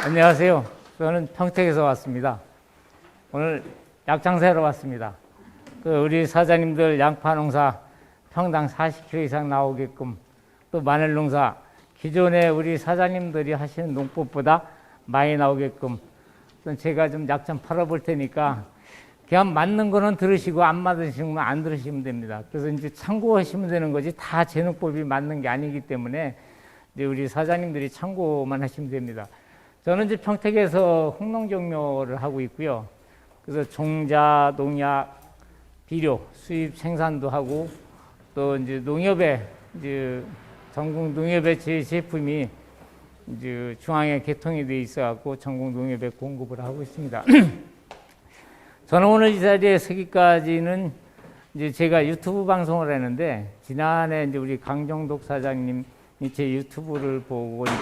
안녕하세요. 저는 평택에서 왔습니다. 오늘 약장사로 왔습니다. 우리 사장님들 양파 농사 평당 40kg 이상 나오게끔, 또 마늘 농사 기존에 우리 사장님들이 하시는 농법보다 많이 나오게끔 제가 좀 약 좀 팔아볼 테니까 그냥 맞는 거는 들으시고 안 맞으시면 안 들으시면 됩니다. 그래서 이제 참고하시면 되는 거지 다 제 농법이 맞는 게 아니기 때문에 이제 우리 사장님들이 참고만 하시면 됩니다. 저는 이제 평택에서 홍농경묘를 하고 있고요. 그래서 종자, 농약, 비료 수입 생산도 하고, 또 이제 농협에 이제 전국 농협의 제 제품이 이제 중앙에 개통이 돼 있어갖고 전국 농협에 공급을 하고 있습니다. 저는 오늘 이 자리에 서기까지는 이제 제가 유튜브 방송을 했는데, 지난해 이제 우리 강정독 사장님 제 유튜브를 보고 이제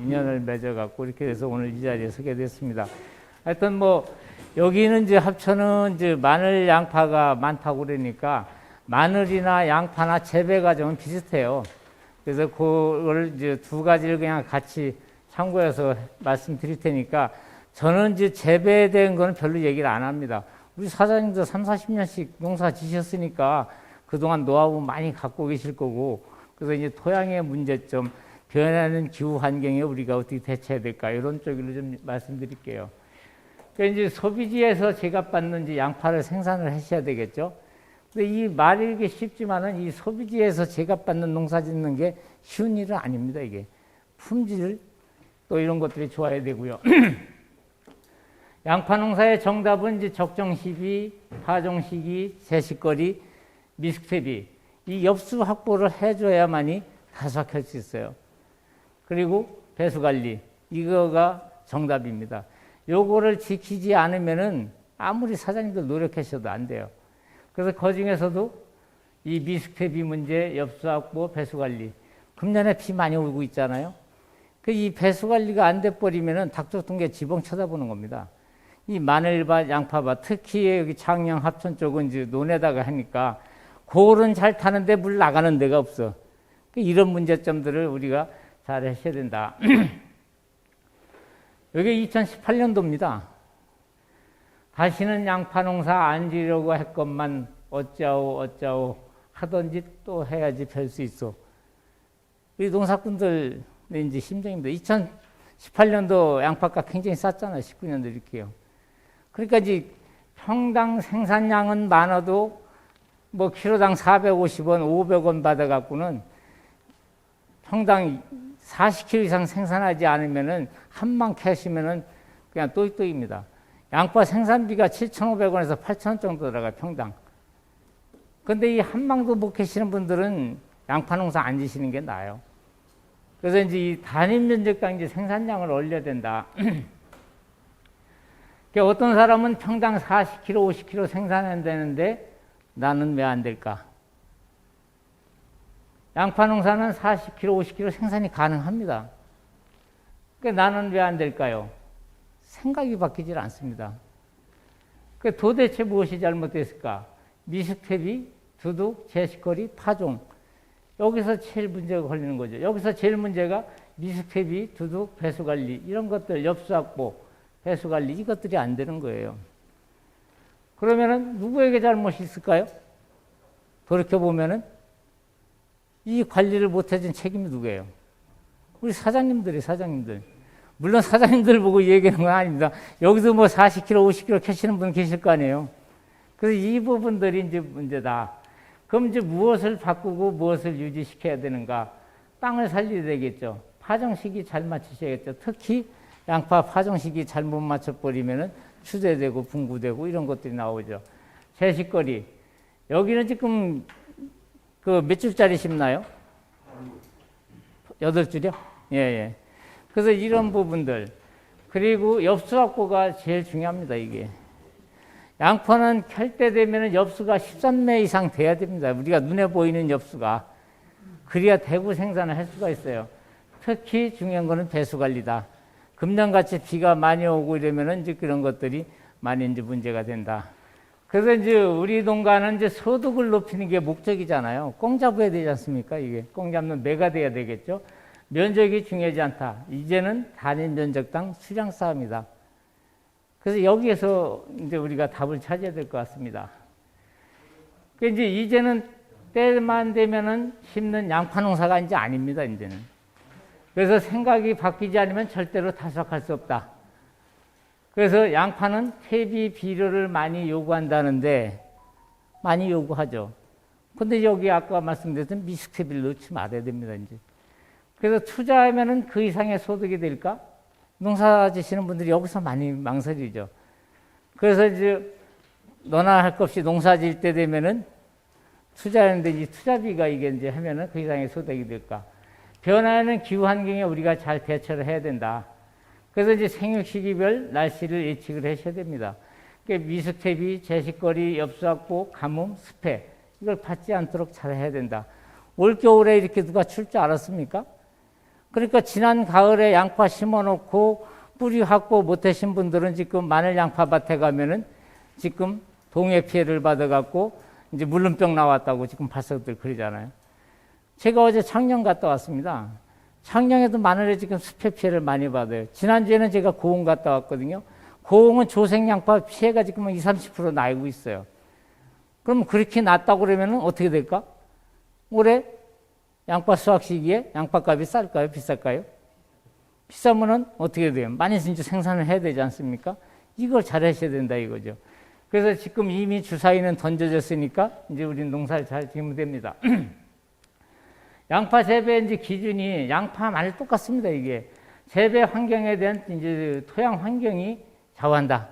인연을 맺어갖고 이렇게 돼서 오늘 이 자리에 서게 됐습니다. 하여튼 여기는 이제 합천은 이제 마늘, 양파가 많다고 그러니까 마늘이나 양파나 재배 과정은 비슷해요. 그래서 그걸 이제 두 가지를 그냥 같이 참고해서 말씀드릴 테니까, 저는 이제 재배된 거는 별로 얘기를 안 합니다. 우리 사장님도 30-40년씩 농사 지셨으니까 그동안 노하우 많이 갖고 계실 거고, 그래서 이제 토양의 문제점, 변하는 기후 환경에 우리가 어떻게 대처해야 될까, 이런 쪽으로 좀 말씀드릴게요. 그러니까 이제 소비지에서 제값받는 이제 양파를 생산을 하셔야 되겠죠. 근데 이 말이 쉽지만은 이 소비지에서 제값받는 농사 짓는 게 쉬운 일은 아닙니다, 이게. 품질, 또 이런 것들이 좋아야 되고요. 양파 농사의 정답은 이제 적정 시기, 파종 시기, 재식거리, 미숙대비, 이 엽수 확보를 해줘야만이 다수확할 수 있어요. 그리고 배수 관리, 이거가 정답입니다. 요거를 지키지 않으면은 아무리 사장님들 노력하셔도 안 돼요. 그래서 그 중에서도 이 미숙대비 문제, 엽수 확보, 배수 관리, 금년에 비 많이 오고 있잖아요. 이 배수 관리가 안 돼 버리면은 닭조통계 지붕 쳐다보는 겁니다. 이 마늘밭, 양파밭, 특히 여기 창녕 합천 쪽은 이제 논에다가 하니까 골은 잘 타는데 물 나가는 데가 없어. 이런 문제점들을 우리가 잘 하셔야 된다. 여기 2018년도입니다. 다시는 양파 농사 안 지려고 할 것만 어쩌고 하던 짓 또 해야지 별 수 있어. 우리 농사꾼들 이제 심정입니다. 2018년도 양파가 굉장히 쌌잖아요. 19년도 이렇게요. 그러니까 이제 평당 생산량은 많아도 키로당 450원, 500원 받아갖고는 평당 40kg 이상 생산하지 않으면은 한망 캐시면은 그냥 또이또이입니다. 양파 생산비가 7,500원에서 8,000원 정도 들어가요, 평당. 근데 이 한망도 못 캐시는 분들은 양파 농사 안 지시는 게 나아요. 그래서 이제 이 단위 면적과 이제 생산량을 올려야 된다. 어떤 사람은 평당 40kg, 50kg 생산한다는데 나는 왜 안 될까? 양파 농사는 40kg, 50kg 생산이 가능합니다. 나는 왜 안 될까요? 생각이 바뀌질 않습니다. 도대체 무엇이 잘못됐을까? 미숙대비, 두둑, 재식거리, 파종. 여기서 제일 문제가 걸리는 거죠. 여기서 제일 문제가 미숙대비, 두둑, 배수관리, 이런 것들, 엽수확보, 배수관리, 이것들이 안 되는 거예요. 그러면은 누구에게 잘못이 있을까요? 돌이켜보면은 이 관리를 못해준 책임이 누구예요? 우리 사장님들. 물론 사장님들 보고 얘기하는 건 아닙니다. 여기도 40kg, 50kg 캐시는 분 계실 거 아니에요. 그래서 이 부분들이 이제 문제다. 그럼 이제 무엇을 바꾸고 무엇을 유지시켜야 되는가? 땅을 살려야 되겠죠. 파종 시기 잘 맞추셔야겠죠. 특히 양파 파종 시기 잘못 맞춰버리면은 추대되고 분구되고 이런 것들이 나오죠. 재식거리. 여기는 지금 몇 줄짜리 심나요? 8줄이요? 예. 그래서 이런 부분들. 그리고 엽수 확보가 제일 중요합니다, 이게. 양파는 캘 때 되면은 엽수가 13매 이상 돼야 됩니다. 우리가 눈에 보이는 엽수가. 그래야 대구 생산을 할 수가 있어요. 특히 중요한 거는 배수 관리다. 금년같이 비가 많이 오고 이러면은 이제 그런 것들이 많이 이제 문제가 된다. 그래서 이제 우리 농가는 이제 소득을 높이는 게 목적이잖아요. 꽁 잡아야 되지 않습니까? 이게 꽁 잡는 매가 돼야 되겠죠. 면적이 중요하지 않다. 이제는 단위 면적당 수량 싸움이다. 그래서 여기에서 이제 우리가 답을 찾아야 될 것 같습니다. 그러니까 이제는 때만 되면은 심는 양파 농사가 이제 아닙니다, 이제는. 그래서 생각이 바뀌지 않으면 절대로 타석할 수 없다. 그래서 양파는 퇴비 비료를 많이 요구한다는데 많이 요구하죠. 근데 여기 아까 말씀드렸던 미숙퇴비를 넣지 말아야 됩니다, 이제. 그래서 투자하면은 그 이상의 소득이 될까? 농사 지시는 분들이 여기서 많이 망설이죠. 그래서 이제 너나 할 것 없이 농사 지을 때 되면은 투자하는데 이 투자비가 이게 이제 하면은 그 이상의 소득이 될까? 변화하는 기후 환경에 우리가 잘 대처를 해야 된다. 그래서 이제 생육 시기별 날씨를 예측을 하셔야 됩니다. 그러니까 미숙퇴비, 제식거리, 엽수확보, 가뭄, 습해 이걸 받지 않도록 잘 해야 된다. 올 겨울에 이렇게 누가 출 줄 알았습니까? 그러니까 지난 가을에 양파 심어놓고 뿌리 확보 못하신 분들은 지금 마늘 양파밭에 가면은 지금 동해 피해를 받아갖고 이제 물름병 나왔다고 지금 발석들 그러잖아요. 제가 어제 창녕 갔다 왔습니다. 창녕에도 마늘에 지금 습해 피해를 많이 받아요. 지난주에는 제가 고흥 갔다 왔거든요. 고흥은 조생 양파 피해가 지금 20, 30% 나고 있어요. 그럼 그렇게 났다고 그러면 어떻게 될까? 올해 양파 수확 시기에 양파값이 쌀까요? 비쌀까요? 비싸면은 어떻게 돼요? 많이 이제 생산을 해야 되지 않습니까? 이걸 잘 하셔야 된다 이거죠. 그래서 지금 이미 주사위는 던져졌으니까 이제 우리 농사를 잘 지으면 됩니다. 양파 재배 이제 기준이 양파 마늘 똑같습니다. 이게 재배 환경에 대한 이제 토양 환경이 좌우한다.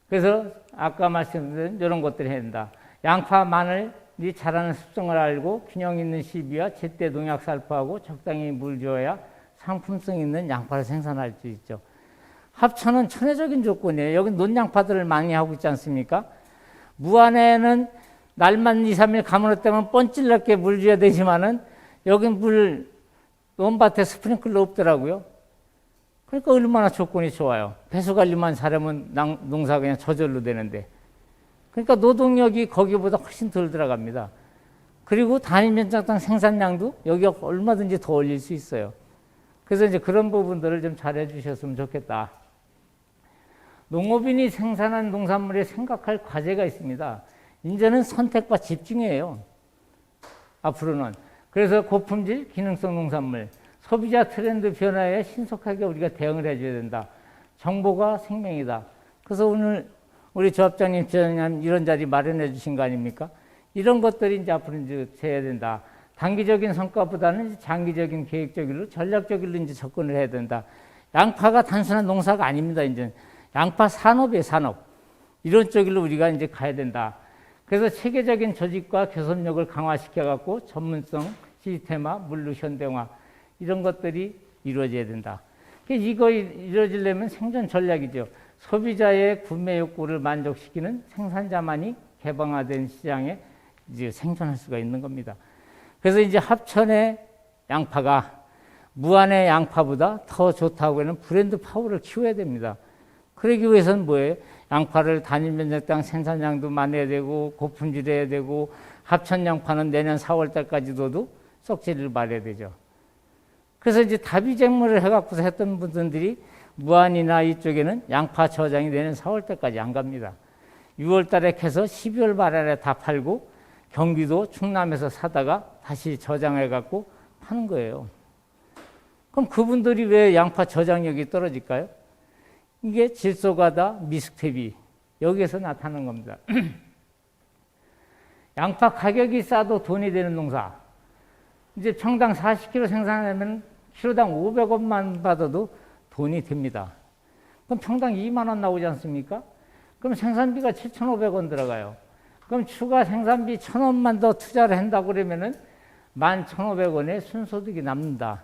그래서 아까 말씀드린 이런 것들을 해야 된다. 양파 마늘이 자라는 습성을 알고 균형 있는 시비와 제때 농약 살포하고 적당히 물 줘야 상품성 있는 양파를 생산할 수 있죠. 합천은 천혜적인 조건이에요. 여기 논양파들을 많이 하고 있지 않습니까? 무안에는 날만 2, 3일 가물었다면 뻔찔렀게 물 줘야 되지만은 여긴 물 논밭에 스프링클러 없더라고요. 그러니까 얼마나 조건이 좋아요. 배수 관리만 잘하면 농사가 그냥 저절로 되는데. 그러니까 노동력이 거기보다 훨씬 덜 들어갑니다. 그리고 단위 면적당 생산량도 여기가 얼마든지 더 올릴 수 있어요. 그래서 이제 그런 부분들을 좀 잘해 주셨으면 좋겠다. 농업인이 생산한 농산물에 생각할 과제가 있습니다. 이제는 선택과 집중이에요. 앞으로는. 그래서 고품질, 기능성 농산물, 소비자 트렌드 변화에 신속하게 우리가 대응을 해줘야 된다. 정보가 생명이다. 그래서 오늘 우리 조합장님, 지원장님 이런 자리 마련해 주신 거 아닙니까? 이런 것들이 이제 앞으로 이제 해야 된다. 단기적인 성과보다는 장기적인 계획적으로 전략적으로 이제 접근을 해야 된다. 양파가 단순한 농사가 아닙니다. 이제 양파 산업이에요, 산업. 이런 쪽으로 우리가 이제 가야 된다. 그래서 체계적인 조직과 교섭력을 강화시켜갖고 전문성, 시스템화, 물류 현대화 이런 것들이 이루어져야 된다. 이거 이루어지려면 생존 전략이죠. 소비자의 구매 욕구를 만족시키는 생산자만이 개방화된 시장에 이제 생존할 수가 있는 겁니다. 그래서 이제 합천의 양파가 무안의 양파보다 더 좋다고 하는 브랜드 파워를 키워야 됩니다. 그러기 위해서는 뭐예요? 양파를 단위 면적당 생산량도 많아야 되고 고품질해야 되고 합천 양파는 내년 4월 달까지도 썩지를 말아야 되죠. 그래서 이제 다비작물을 해갖고서 했던 분들이 무안이나 이쪽에는 양파 저장이 내년 4월 달까지 안 갑니다. 6월 달에 캐서 12월 말에 다 팔고 경기도 충남에서 사다가 다시 저장해갖고 파는 거예요. 그럼 그분들이 왜 양파 저장력이 떨어질까요? 이게 질소가다, 미숙퇴비 여기에서 나타나는 겁니다. 양파 가격이 싸도 돈이 되는 농사. 이제 평당 40kg 생산하면 키로당 500원만 받아도 돈이 됩니다. 그럼 평당 2만 원 나오지 않습니까? 그럼 생산비가 7,500원 들어가요. 그럼 추가 생산비 1,000원만 더 투자를 한다고 그러면은 11,500원의 순소득이 남는다.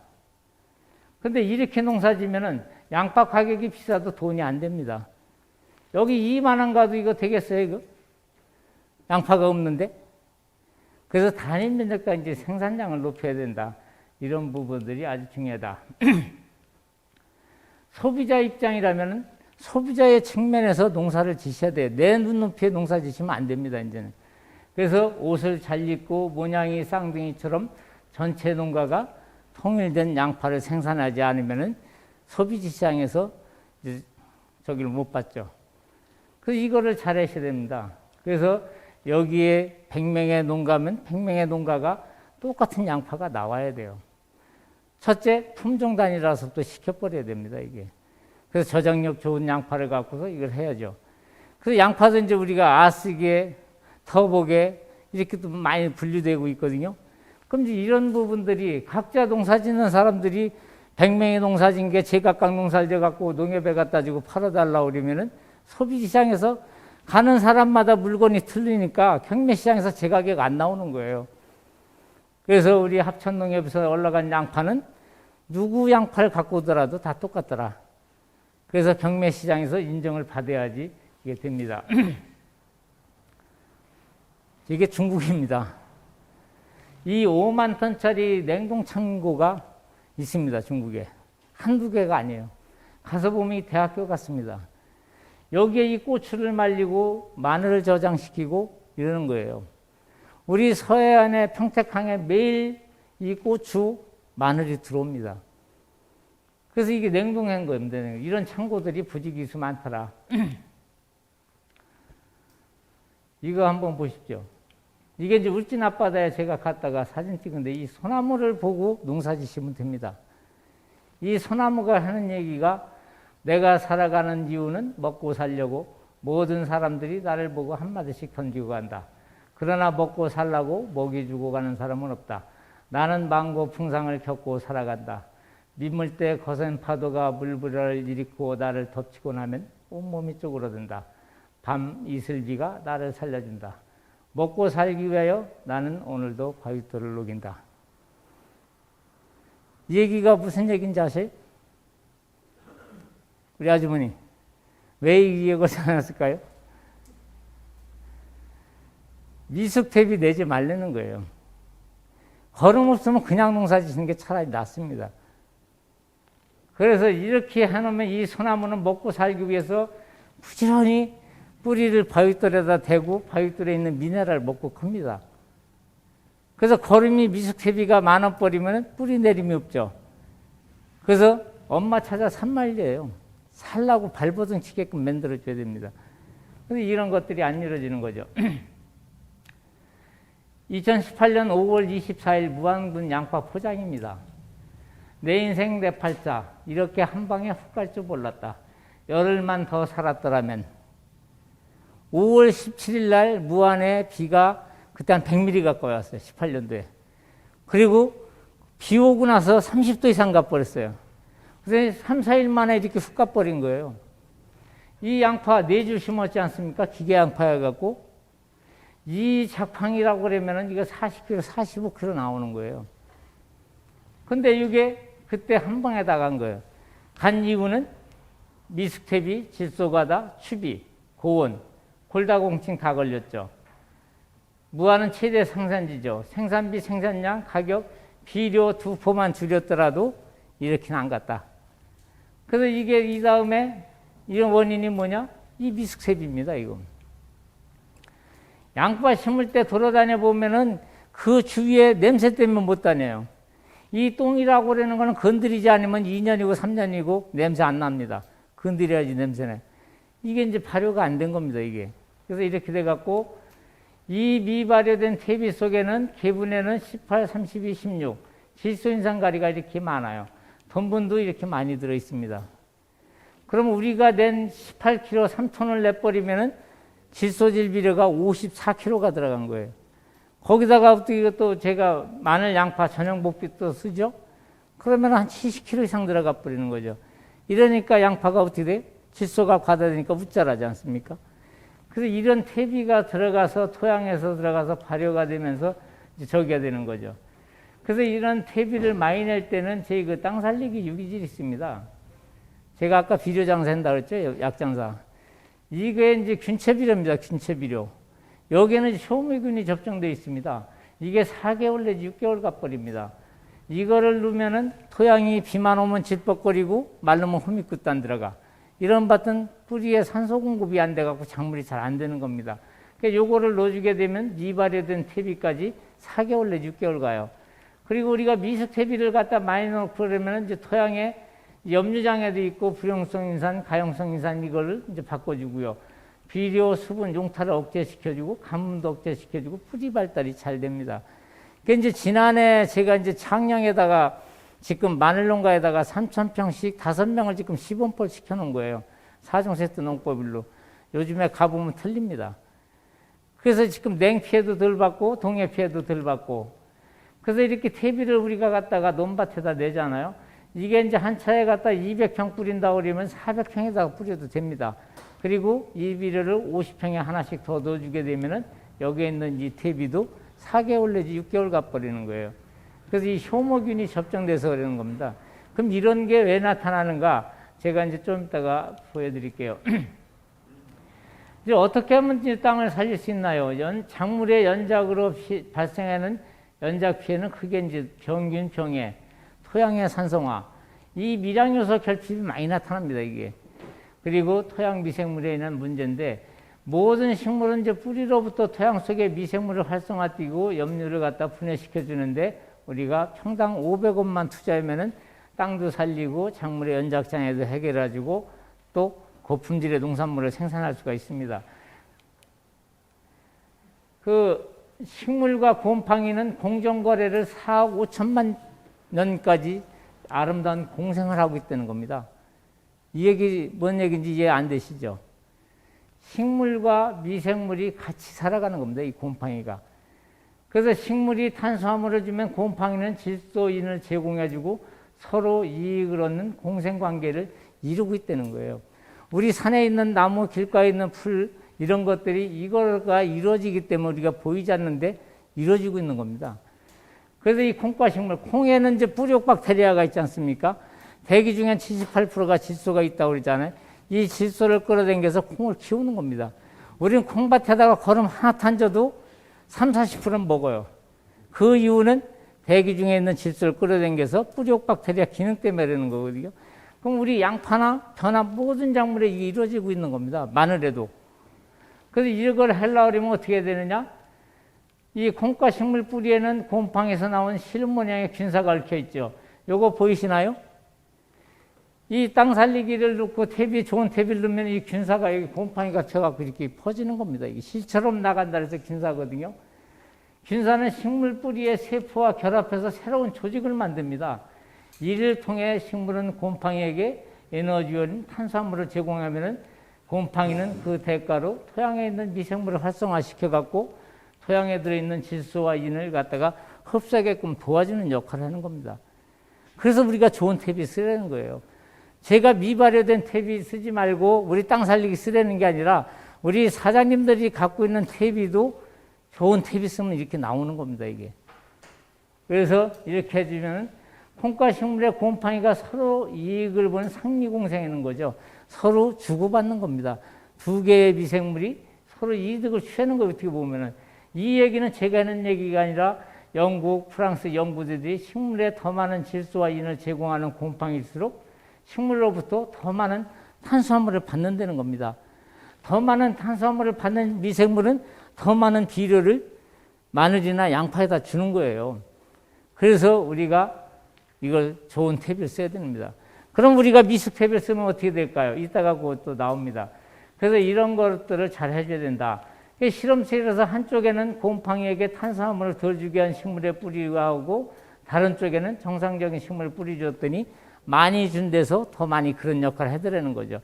근데 이렇게 농사 지면은 양파 가격이 비싸도 돈이 안 됩니다. 여기 2만 원 가도 이거 되겠어요, 이거? 양파가 없는데? 그래서 단위 면적당 이제 생산량을 높여야 된다. 이런 부분들이 아주 중요하다. 소비자 입장이라면 소비자의 측면에서 농사를 지셔야 돼요. 내 눈높이에 농사 지시면 안 됩니다, 이제는. 그래서 옷을 잘 입고 모양이 쌍둥이처럼 전체 농가가 통일된 양파를 생산하지 않으면은 소비지 시장에서 이제 저기를 못 받죠. 그래서 이거를 잘 하셔야 됩니다. 그래서 여기에 100명의 농가면 100명의 농가가 똑같은 양파가 나와야 돼요. 첫째, 품종 단위라서 또 시켜버려야 됩니다, 이게. 그래서 저장력 좋은 양파를 갖고서 이걸 해야죠. 그래서 양파도 이제 우리가 아스게, 터복에 이렇게 또 많이 분류되고 있거든요. 그럼 이제 이런 부분들이 각자 농사 짓는 사람들이 100명의 농사 짓는 게 제각각 농사를 져갖고 농협에 갖다 주고 팔아달라고 그러면은 소비시장에서 가는 사람마다 물건이 틀리니까 경매시장에서 제 가격 안 나오는 거예요. 그래서 우리 합천농협에서 올라간 양파는 누구 양파를 갖고 오더라도 다 똑같더라. 그래서 경매시장에서 인정을 받아야지 이게 됩니다. 이게 중국입니다. 이 5만 톤짜리 냉동 창고가 있습니다. 중국에. 한두 개가 아니에요. 가서 보면 이 대학교 같습니다. 여기에 이 고추를 말리고 마늘을 저장시키고 이러는 거예요. 우리 서해안의 평택항에 매일 이 고추, 마늘이 들어옵니다. 그래서 이게 냉동한 겁니다. 이런 창고들이 부지기수 많더라. 이거 한번 보십시오. 이게 이제 울진 앞바다에 제가 갔다가 사진 찍은데 이 소나무를 보고 농사 지시면 됩니다. 이 소나무가 하는 얘기가 내가 살아가는 이유는 먹고 살려고 모든 사람들이 나를 보고 한마디씩 던지고 간다. 그러나 먹고 살라고 먹이 주고 가는 사람은 없다. 나는 망고 풍상을 겪고 살아간다. 민물대 거센 파도가 물불을 일으키고 나를 덮치고 나면 온몸이 쪼그러든다. 밤 이슬비가 나를 살려준다. 먹고 살기 위하여 나는 오늘도 바위돌을 녹인다. 이 얘기가 무슨 얘기인지 아세요? 우리 아주머니 왜 이 얘기를 생각했을까요? 미숙대비 내지 말라는 거예요. 거름 없으면 그냥 농사 짓는 게 차라리 낫습니다. 그래서 이렇게 해놓으면 이 소나무는 먹고 살기 위해서 부지런히 뿌리를 바위돌에다 대고 바위돌에 있는 미네랄을 먹고 큽니다. 그래서 거름이 미숙대비가 많아버리면 뿌리 내림이 없죠. 그래서 엄마 찾아 산말려요. 살라고 발버둥 치게끔 만들어줘야 됩니다. 근데 이런 것들이 안 이루어지는 거죠. 2018년 5월 24일 무안군 양파 포장입니다. 내 인생 내 팔자 이렇게 한 방에 훅 갈 줄 몰랐다. 열흘만 더 살았더라면. 5월 17일 날 무안에 비가 그때 한 100mm 가까이 왔어요. 18년도에. 그리고 비 오고 나서 30도 이상 가버렸어요. 그래서 3, 4일 만에 이렇게 훅 가버린 거예요. 이 양파 4주 심었지 않습니까? 기계 양파여갖고 이 작황이라고 그러면은 이거 40kg, 45kg 나오는 거예요. 근데 이게 그때 한 방에 다 간 거예요. 간 이유는 미숙태비, 질소가다, 추비, 고온, 골다공증 다 걸렸죠. 무안은 최대 생산지죠. 생산비, 생산량, 가격, 비료 두 포만 줄였더라도 이렇게는 안 갔다. 그래서 이게 이 다음에 이런 원인이 뭐냐? 이 미숙세비입니다, 이거. 양파 심을 때 돌아다녀 보면은 그 주위에 냄새 때문에 못 다녀요. 이 똥이라고 그러는 거는 건드리지 않으면 2년이고 3년이고 냄새 안 납니다. 건드려야지 냄새네. 이게 이제 발효가 안 된 겁니다, 이게. 그래서 이렇게 돼갖고 이 미발효된 퇴비 속에는 개분에는 18, 32, 16 질소인산가리가 이렇게 많아요. 돈분도 이렇게 많이 들어 있습니다. 그럼 우리가 낸 18kg 3톤을 내버리면은 질소질 비료가 54kg가 들어간 거예요. 거기다가 또 제가 마늘, 양파, 전용 복비도 쓰죠? 그러면 한 70kg 이상 들어가 버리는 거죠. 이러니까 양파가 어떻게 돼? 질소가 과다되니까 웃자라지 않습니까? 그래서 이런 퇴비가 들어가서 토양에서 들어가서 발효가 되면서 이제 저기가 되는 거죠. 그래서 이런 퇴비를 많이 낼 때는 저희 그 땅 살리기 유기질이 있습니다. 제가 아까 비료 장사한다 그랬죠? 약장사. 이게 이제 균체비료입니다. 균체비료. 여기에는 효미균이 접종되어 있습니다. 이게 4개월 내지 6개월 가버립니다. 이거를 넣으면은 토양이 비만 오면 질퍽거리고 말르면 호미굿도 들어가. 이런 밭은 뿌리에 산소 공급이 안 돼갖고 작물이 잘 안 되는 겁니다. 그러니까 요거를 넣어주게 되면 미발효된 퇴비까지 4개월 내지 6개월 가요. 그리고 우리가 미숙퇴비를 갖다 많이 넣고 그러면 이제 토양에 염류장애도 있고 불용성 인산, 가용성 인산 이걸 이제 바꿔주고요. 비료, 수분, 용타를 억제시켜주고 가뭄도 억제시켜주고 뿌리 발달이 잘 됩니다. 그러니까 이제 지난해 제가 이제 창녕에다가 지금 마늘 농가에다가 3,000평씩 5명을 지금 시범벌 시켜놓은 거예요. 4종 세트 농법일로. 요즘에 가보면 틀립니다. 그래서 지금 냉 피해도 덜 받고 동해 피해도 덜 받고. 그래서 이렇게 퇴비를 우리가 갖다가 논밭에다 내잖아요. 이게 이제 한 차에 갖다 200평 뿌린다고 그러면 400평에다가 뿌려도 됩니다. 그리고 이 비료를 50평에 하나씩 더 넣어주게 되면은 여기에 있는 이 퇴비도 4개월 내지 6개월 가버리는 거예요. 그래서 이 효모균이 접종돼서 그러는 겁니다. 그럼 이런 게 왜 나타나는가? 제가 이제 좀 이따가 보여드릴게요. 이제 어떻게 하면 이제 땅을 살릴 수 있나요? 작물의 연작으로 발생하는 연작 피해는 크게 이제 병균, 병해, 토양의 산성화, 이 미량 요소 결핍이 많이 나타납니다, 이게. 그리고 토양 미생물에 인한 문제인데, 모든 식물은 이제 뿌리로부터 토양 속에 미생물을 활성화시키고 염류를 갖다 분해시켜 주는데, 우리가 평당 500원만 투자하면은 땅도 살리고 작물의 연작장애도 해결해주고 또 고품질의 농산물을 생산할 수가 있습니다. 그 식물과 곰팡이는 공정거래를 4억 5천만 년까지 아름다운 공생을 하고 있다는 겁니다. 이 얘기 뭔 얘기인지 이해 안 되시죠? 식물과 미생물이 같이 살아가는 겁니다. 이 곰팡이가. 그래서 식물이 탄수화물을 주면 곰팡이는 질소인을 제공해주고 서로 이익을 얻는 공생관계를 이루고 있다는 거예요. 우리 산에 있는 나무, 길가에 있는 풀 이런 것들이 이거가 이루어지기 때문에 우리가 보이지 않는데 이루어지고 있는 겁니다. 그래서 이 콩과 식물, 콩에는 이제 뿌리옥 박테리아가 있지 않습니까? 대기 중에 78%가 질소가 있다고 그러잖아요. 이 질소를 끌어당겨서 콩을 키우는 겁니다. 우리는 콩밭에다가 거름 하나 던져도 30~40%는 먹어요. 그 이유는 대기 중에 있는 질소를 끌어당겨서 뿌리옥 박테리아 기능 때문에 그러는 거거든요. 그럼 우리 양파나 변화 모든 작물에 이게 이루어지고 있는 겁니다. 마늘에도. 그래서 이걸 하려고 그러면 어떻게 해야 되느냐? 이 콩과 식물 뿌리에는 곰팡이에서 나온 실 모양의 균사가 얽혀 있죠. 요거 보이시나요? 이 땅 살리기를 넣고 좋은 퇴비를 넣으면 이 균사가 여기 곰팡이가 쳐갖고 이렇게 퍼지는 겁니다. 이게 실처럼 나간다 해서 균사거든요. 균사는 식물 뿌리의 세포와 결합해서 새로운 조직을 만듭니다. 이를 통해 식물은 곰팡이에게 에너지원 탄수화물을 제공하면은 곰팡이는 그 대가로 토양에 있는 미생물을 활성화시켜 갖고 토양에 들어있는 질소와 인을 갖다가 흡수하게끔 도와주는 역할을 하는 겁니다. 그래서 우리가 좋은 퇴비 쓰라는 거예요. 제가 미발효된 퇴비 쓰지 말고 우리 땅 살리기 쓰라는 게 아니라 우리 사장님들이 갖고 있는 퇴비도 좋은 퇴비 쓰면 이렇게 나오는 겁니다, 이게. 그래서 이렇게 해주면 콩과 식물의 곰팡이가 서로 이익을 보는 상리공생하는 거죠. 서로 주고받는 겁니다. 두 개의 미생물이 서로 이득을 취하는 거예요, 어떻게 보면은. 이 얘기는 제가 하는 얘기가 아니라 영국, 프랑스 연구자들이 식물에 더 많은 질소와 인을 제공하는 곰팡이일수록 식물로부터 더 많은 탄수화물을 받는다는 겁니다. 더 많은 탄수화물을 받는 미생물은 더 많은 비료를 마늘이나 양파에다 주는 거예요. 그래서 우리가 이걸 좋은 퇴비를 써야 됩니다. 그럼 우리가 미숙 퇴비를 쓰면 어떻게 될까요? 이따가 그것도 나옵니다. 그래서 이런 것들을 잘 해줘야 된다. 실험실에서 한쪽에는 곰팡이에게 탄수화물을 덜 주게 한 식물에 뿌리고 다른 쪽에는 정상적인 식물을 뿌려줬더니 많이 준 데서 더 많이 그런 역할을 해드리는 거죠.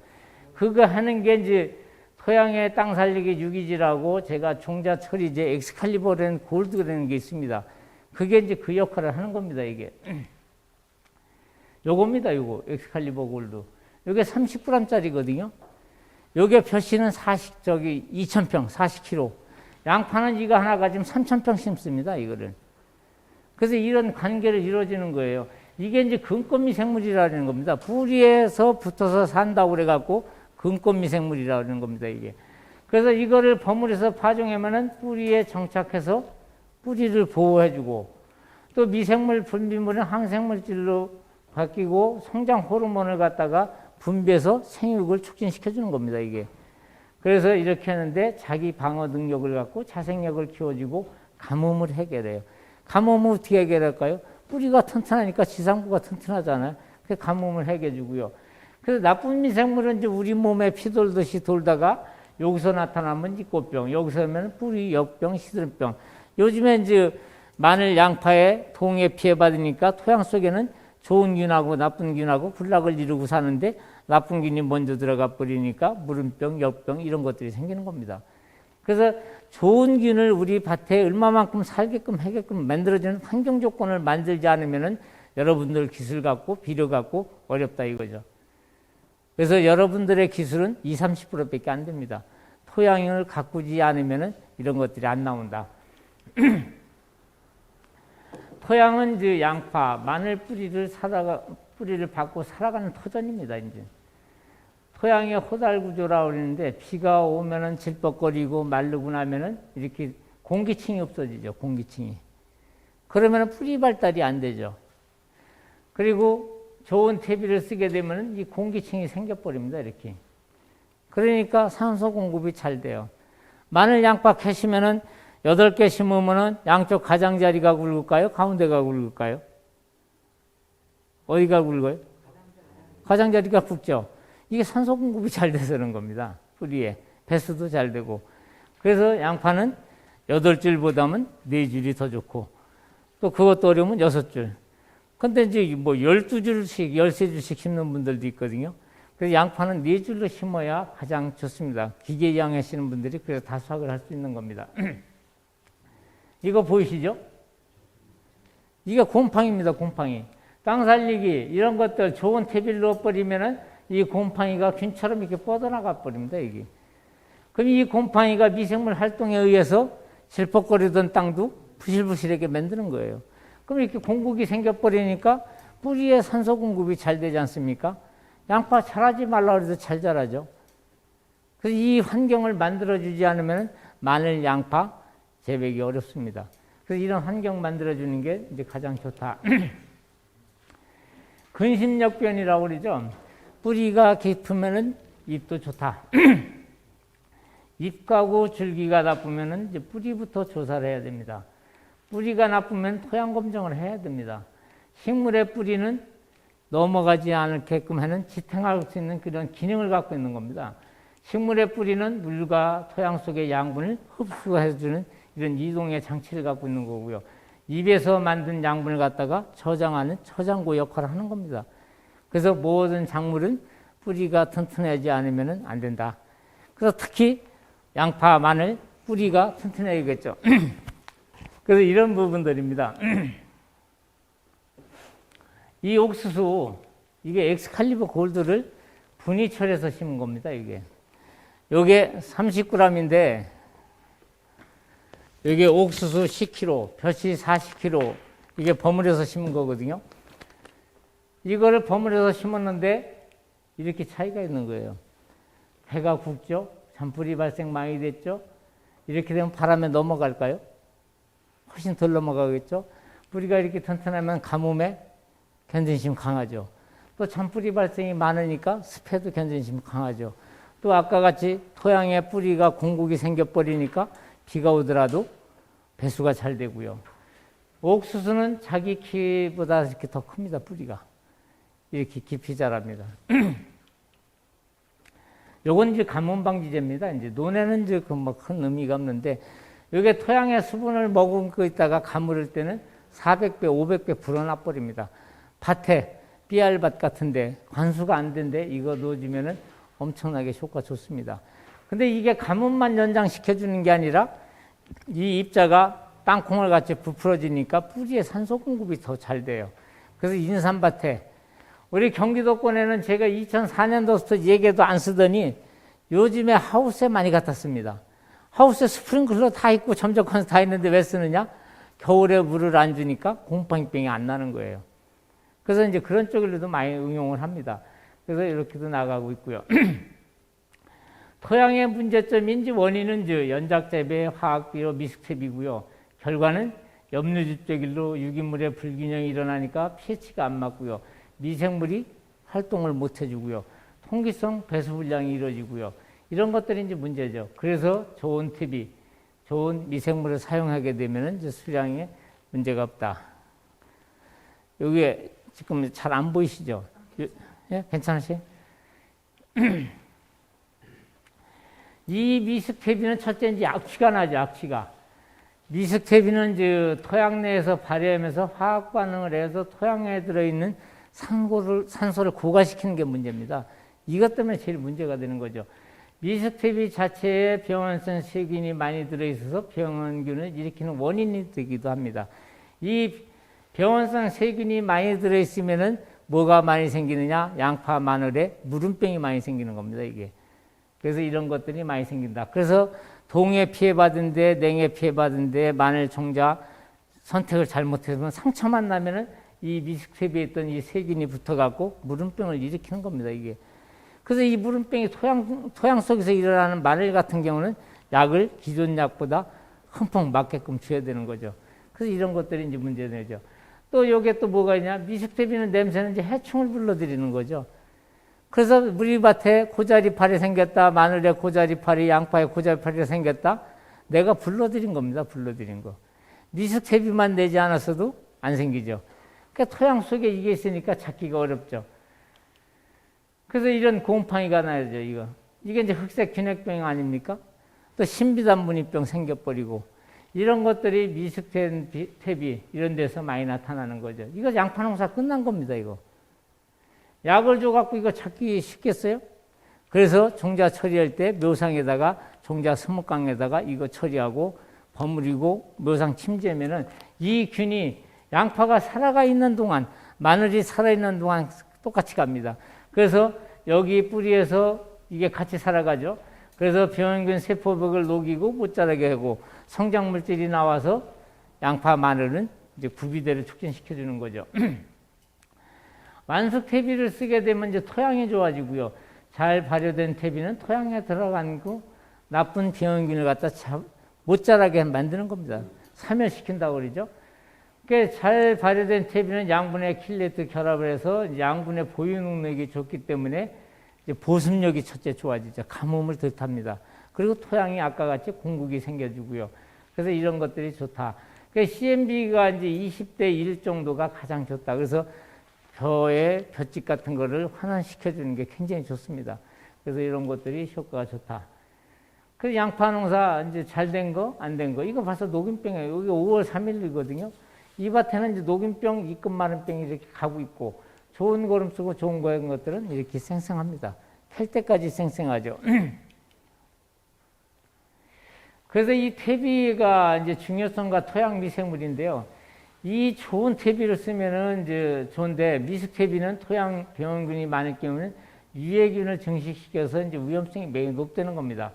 그거 하는 게 이제 토양의 땅 살리기 유기질하고 제가 종자 처리제 엑스칼리버라는 골드라는 게 있습니다. 그게 이제 그 역할을 하는 겁니다, 이게. 요겁니다, 요거. 엑스칼리버 골드. 요게 30g짜리거든요. 요게 벼씨는 2,000평, 40kg. 양파는 이거 하나가 지금 3,000평 심습니다, 이거를. 그래서 이런 관계를 이루어지는 거예요. 이게 이제 근권미생물이라는 겁니다. 뿌리에서 붙어서 산다고 그래갖고 근권미생물이라는 겁니다, 이게. 그래서 이거를 버무려서 파종하면은 뿌리에 정착해서 뿌리를 보호해주고 또 미생물 분비물은 항생물질로 바뀌고 성장 호르몬을 갖다가 분비해서 생육을 촉진시켜주는 겁니다, 이게. 그래서 이렇게 하는데 자기 방어 능력을 갖고 자생력을 키워주고 가뭄을 해결해요. 가뭄을 어떻게 해결할까요? 뿌리가 튼튼하니까 지상부가 튼튼하잖아요. 그래서 가뭄을 해결해주고요. 그래서 나쁜 미생물은 이제 우리 몸에 피돌듯이 돌다가 여기서 나타나면 이제 꽃병, 여기서 하면 뿌리, 역병, 시들병. 요즘에 이제 마늘, 양파에 동해 피해 받으니까 토양 속에는 좋은 균하고 나쁜 균하고 군락을 이루고 사는데 나쁜 균이 먼저 들어가 버리니까 물음병, 역병 이런 것들이 생기는 겁니다. 그래서 좋은 균을 우리 밭에 얼마만큼 살게끔 하게끔 만들어주는 환경 조건을 만들지 않으면은 여러분들 기술 갖고 비료 갖고 어렵다 이거죠. 그래서 여러분들의 기술은 20, 30%밖에 안 됩니다. 토양을 가꾸지 않으면은 이런 것들이 안 나온다. 토양은 이제 양파, 마늘 뿌리를 받고 살아가는 토전입니다. 이제 토양의 호달 구조라고 그러는데 비가 오면은 질퍽거리고 마르고 나면은 이렇게 공기층이 없어지죠. 공기층이. 그러면은 뿌리 발달이 안 되죠. 그리고 좋은 퇴비를 쓰게 되면은 이 공기층이 생겨버립니다. 이렇게. 그러니까 산소 공급이 잘 돼요. 마늘 양파 캐시면은 8개 심으면은 양쪽 가장자리가 굵을까요? 가운데가 굵을까요? 어디가 굵어요? 가장자리가 굵죠. 이게 산소 공급이 잘 돼서 그런 겁니다. 뿌리에. 배수도 잘 되고. 그래서 양파는 8줄보다는 4줄이 더 좋고, 또 그것도 어려우면 6줄. 근데 이제 뭐 12줄씩, 13줄씩 심는 분들도 있거든요. 그래서 양파는 4줄로 심어야 가장 좋습니다. 기계 이양하시는 분들이 그래서 다수확을 할 수 있는 겁니다. 이거 보이시죠? 이게 곰팡이입니다. 곰팡이. 땅 살리기 이런 것들 좋은 퇴비를 넣어버리면은 이 곰팡이가 균처럼 이렇게 뻗어나가 버립니다. 이게. 그럼 이 곰팡이가 미생물 활동에 의해서 질퍽거리던 땅도 부실부실하게 만드는 거예요. 그럼 이렇게 공국이 생겨버리니까 뿌리에 산소 공급이 잘 되지 않습니까? 양파 자라지 말라 그래도 잘 자라죠. 그래서 이 환경을 만들어주지 않으면 마늘, 양파 재배하기 어렵습니다. 그래서 이런 환경 만들어주는 게 이제 가장 좋다. 근심역변이라고 그러죠. 뿌리가 깊으면은 잎도 좋다. 잎하고 줄기가 나쁘면은 이제 뿌리부터 조사를 해야 됩니다. 뿌리가 나쁘면 토양 검정을 해야 됩니다. 식물의 뿌리는 넘어가지 않게끔 하는 지탱할 수 있는 그런 기능을 갖고 있는 겁니다. 식물의 뿌리는 물과 토양 속의 양분을 흡수해주는 이런 이동의 장치를 갖고 있는 거고요. 잎에서 만든 양분을 갖다가 저장하는 저장고 역할을 하는 겁니다. 그래서 모든 작물은 뿌리가 튼튼하지 않으면 안 된다. 그래서 특히 양파, 마늘, 뿌리가 튼튼해야겠죠. 그래서 이런 부분들입니다. 이 옥수수, 이게 엑스칼리버 골드를 분이철해서 심은 겁니다, 이게. 요게 30g인데, 여기 옥수수 10kg, 벼시 40kg, 이게 버무려서 심은 거거든요. 이거를 버무려서 심었는데, 이렇게 차이가 있는 거예요. 해가 굵죠? 잔뿌리 발생 많이 됐죠? 이렇게 되면 바람에 넘어갈까요? 훨씬 덜 넘어가겠죠? 뿌리가 이렇게 튼튼하면 가뭄에 견딘심 강하죠. 또 잔뿌리 발생이 많으니까 습해도 견딘심 강하죠. 또 아까 같이 토양에 뿌리가 공국이 생겨버리니까 비가 오더라도 배수가 잘 되고요. 옥수수는 자기 키보다 이렇게 더 큽니다. 뿌리가. 이렇게 깊이 자랍니다. 요건 이제 가뭄 방지제입니다. 이제 논에는 이제 그 뭐 큰 의미가 없는데, 여기에 토양에 수분을 머금고 있다가 가물을 때는 400배, 500배 불어나 버립니다. 밭에 삐알밭 같은데 관수가 안 된데 이거 넣어주면은 엄청나게 효과 좋습니다. 근데 이게 가뭄만 연장시켜 주는 게 아니라 이 입자가 땅콩을 같이 부풀어지니까 뿌리에 산소 공급이 더 잘 돼요. 그래서 인삼밭에 우리 경기도권에는 제가 2004년도부터 얘기도 안 쓰더니 요즘에 하우스에 많이 갖다 씁니다. 하우스에 스프링클러 다 있고 점적관수 다 있는데 왜 쓰느냐? 겨울에 물을 안 주니까 곰팡이병이 안 나는 거예요. 그래서 이제 그런 쪽으로도 많이 응용을 합니다. 그래서 이렇게도 나가고 있고요. 토양의 문제점인지 원인은 연작재배, 화학비료, 미숙퇴비고요. 결과는 염류집적일로 유기물의 불균형이 일어나니까 pH가 안 맞고요. 미생물이 활동을 못 해주고요. 통기성 배수불량이 이루어지고요. 이런 것들이 이제 문제죠. 그래서 좋은 퇴비, 좋은 미생물을 사용하게 되면 이제 수량에 문제가 없다. 여기에 지금 잘 안 보이시죠? 예? 괜찮으세요? 이 미스테비는 첫째 이제 악취가 나죠, 악취가. 미스테비는 이제 토양 내에서 발효하면서 화학 반응을 해서 토양에 들어있는 산소를 고가시키는 게 문제입니다. 이것 때문에 제일 문제가 되는 거죠. 미스테비 자체에 병원성 세균이 많이 들어있어서 병원균을 일으키는 원인이 되기도 합니다. 이 병원성 세균이 많이 들어있으면은 뭐가 많이 생기느냐? 양파, 마늘에 물음병이 많이 생기는 겁니다, 이게. 그래서 이런 것들이 많이 생긴다. 그래서 동에 피해받은 데, 냉에 피해받은 데 마늘 종자 선택을 잘못해서 상처만 나면은 이 미스테비에 있던 이 세균이 붙어갖고 물음병을 일으키는 겁니다, 이게. 그래서 이 물음병이 토양 속에서 일어나는 마늘 같은 경우는 약을 기존 약보다 흠뻑 맞게끔 줘야 되는 거죠. 그래서 이런 것들이 이제 문제되죠. 또 요게 또 뭐가 있냐? 미스테비는 냄새는 이제 해충을 불러들이는 거죠. 그래서 우리 밭에 고자리팔이 생겼다, 마늘에 고자리팔이, 양파에 고자리팔이 생겼다. 내가 불러들인 겁니다. 불러들인 거. 미스테비만 내지 않았어도 안 생기죠. 그러니까 토양 속에 이게 있으니까 찾기가 어렵죠. 그래서 이런 곰팡이가 나야죠, 이거. 이게 이제 흑색 균핵병 아닙니까? 또 신비단무늬병 생겨버리고, 이런 것들이 미스테비 이런 데서 많이 나타나는 거죠. 이거 양파 농사 끝난 겁니다, 이거. 약을 줘갖고 이거 찾기 쉽겠어요? 그래서 종자 처리할 때 묘상에다가 종자 스무깡에다가 이거 처리하고 버무리고 묘상 침지하면은 이 균이 양파가 살아가 있는 동안, 마늘이 살아있는 동안 똑같이 갑니다. 그래서 여기 뿌리에서 이게 같이 살아가죠. 그래서 병원균 세포벽을 녹이고 못 자라게 하고 성장물질이 나와서 양파, 마늘은 이제 구비대를 촉진시켜주는 거죠. 완숙 퇴비를 쓰게 되면 이제 토양이 좋아지고요. 잘 발효된 퇴비는 토양에 들어가고 나쁜 병원균을 갖다 못 자라게 만드는 겁니다. 사멸시킨다고 그러죠. 그러니까 잘 발효된 퇴비는 양분의 킬레트 결합을 해서 양분의 보유 능력이 좋기 때문에 이제 보습력이 첫째 좋아지죠. 가뭄을 덜 탑니다. 그리고 토양이 아까 같이 공국이 생겨주고요. 그래서 이런 것들이 좋다. 그러니까 CMB가 이제 20대 1 정도가 가장 좋다. 그래서 벼의 볏짚 같은 거를 환원시켜주는 게 굉장히 좋습니다. 그래서 이런 것들이 효과가 좋다. 그래서 양파 농사 이제 잘 된 거, 안 된 거, 이거 벌써 녹인병이에요. 여기 5월 3일이거든요. 이 밭에는 이제 녹인병, 입금 마른병이 이렇게 가고 있고, 좋은 거름 쓰고 좋은 거인 것들은 이렇게 생생합니다. 캘 때까지 생생하죠. 그래서 이 퇴비가 이제 중요성과 토양 미생물인데요. 이 좋은 퇴비를 쓰면은 이제 좋은데, 미스퇴비는 토양 병원균이 많을 경우는 유해균을 증식시켜서 이제 위험성이 매우 높다는 겁니다.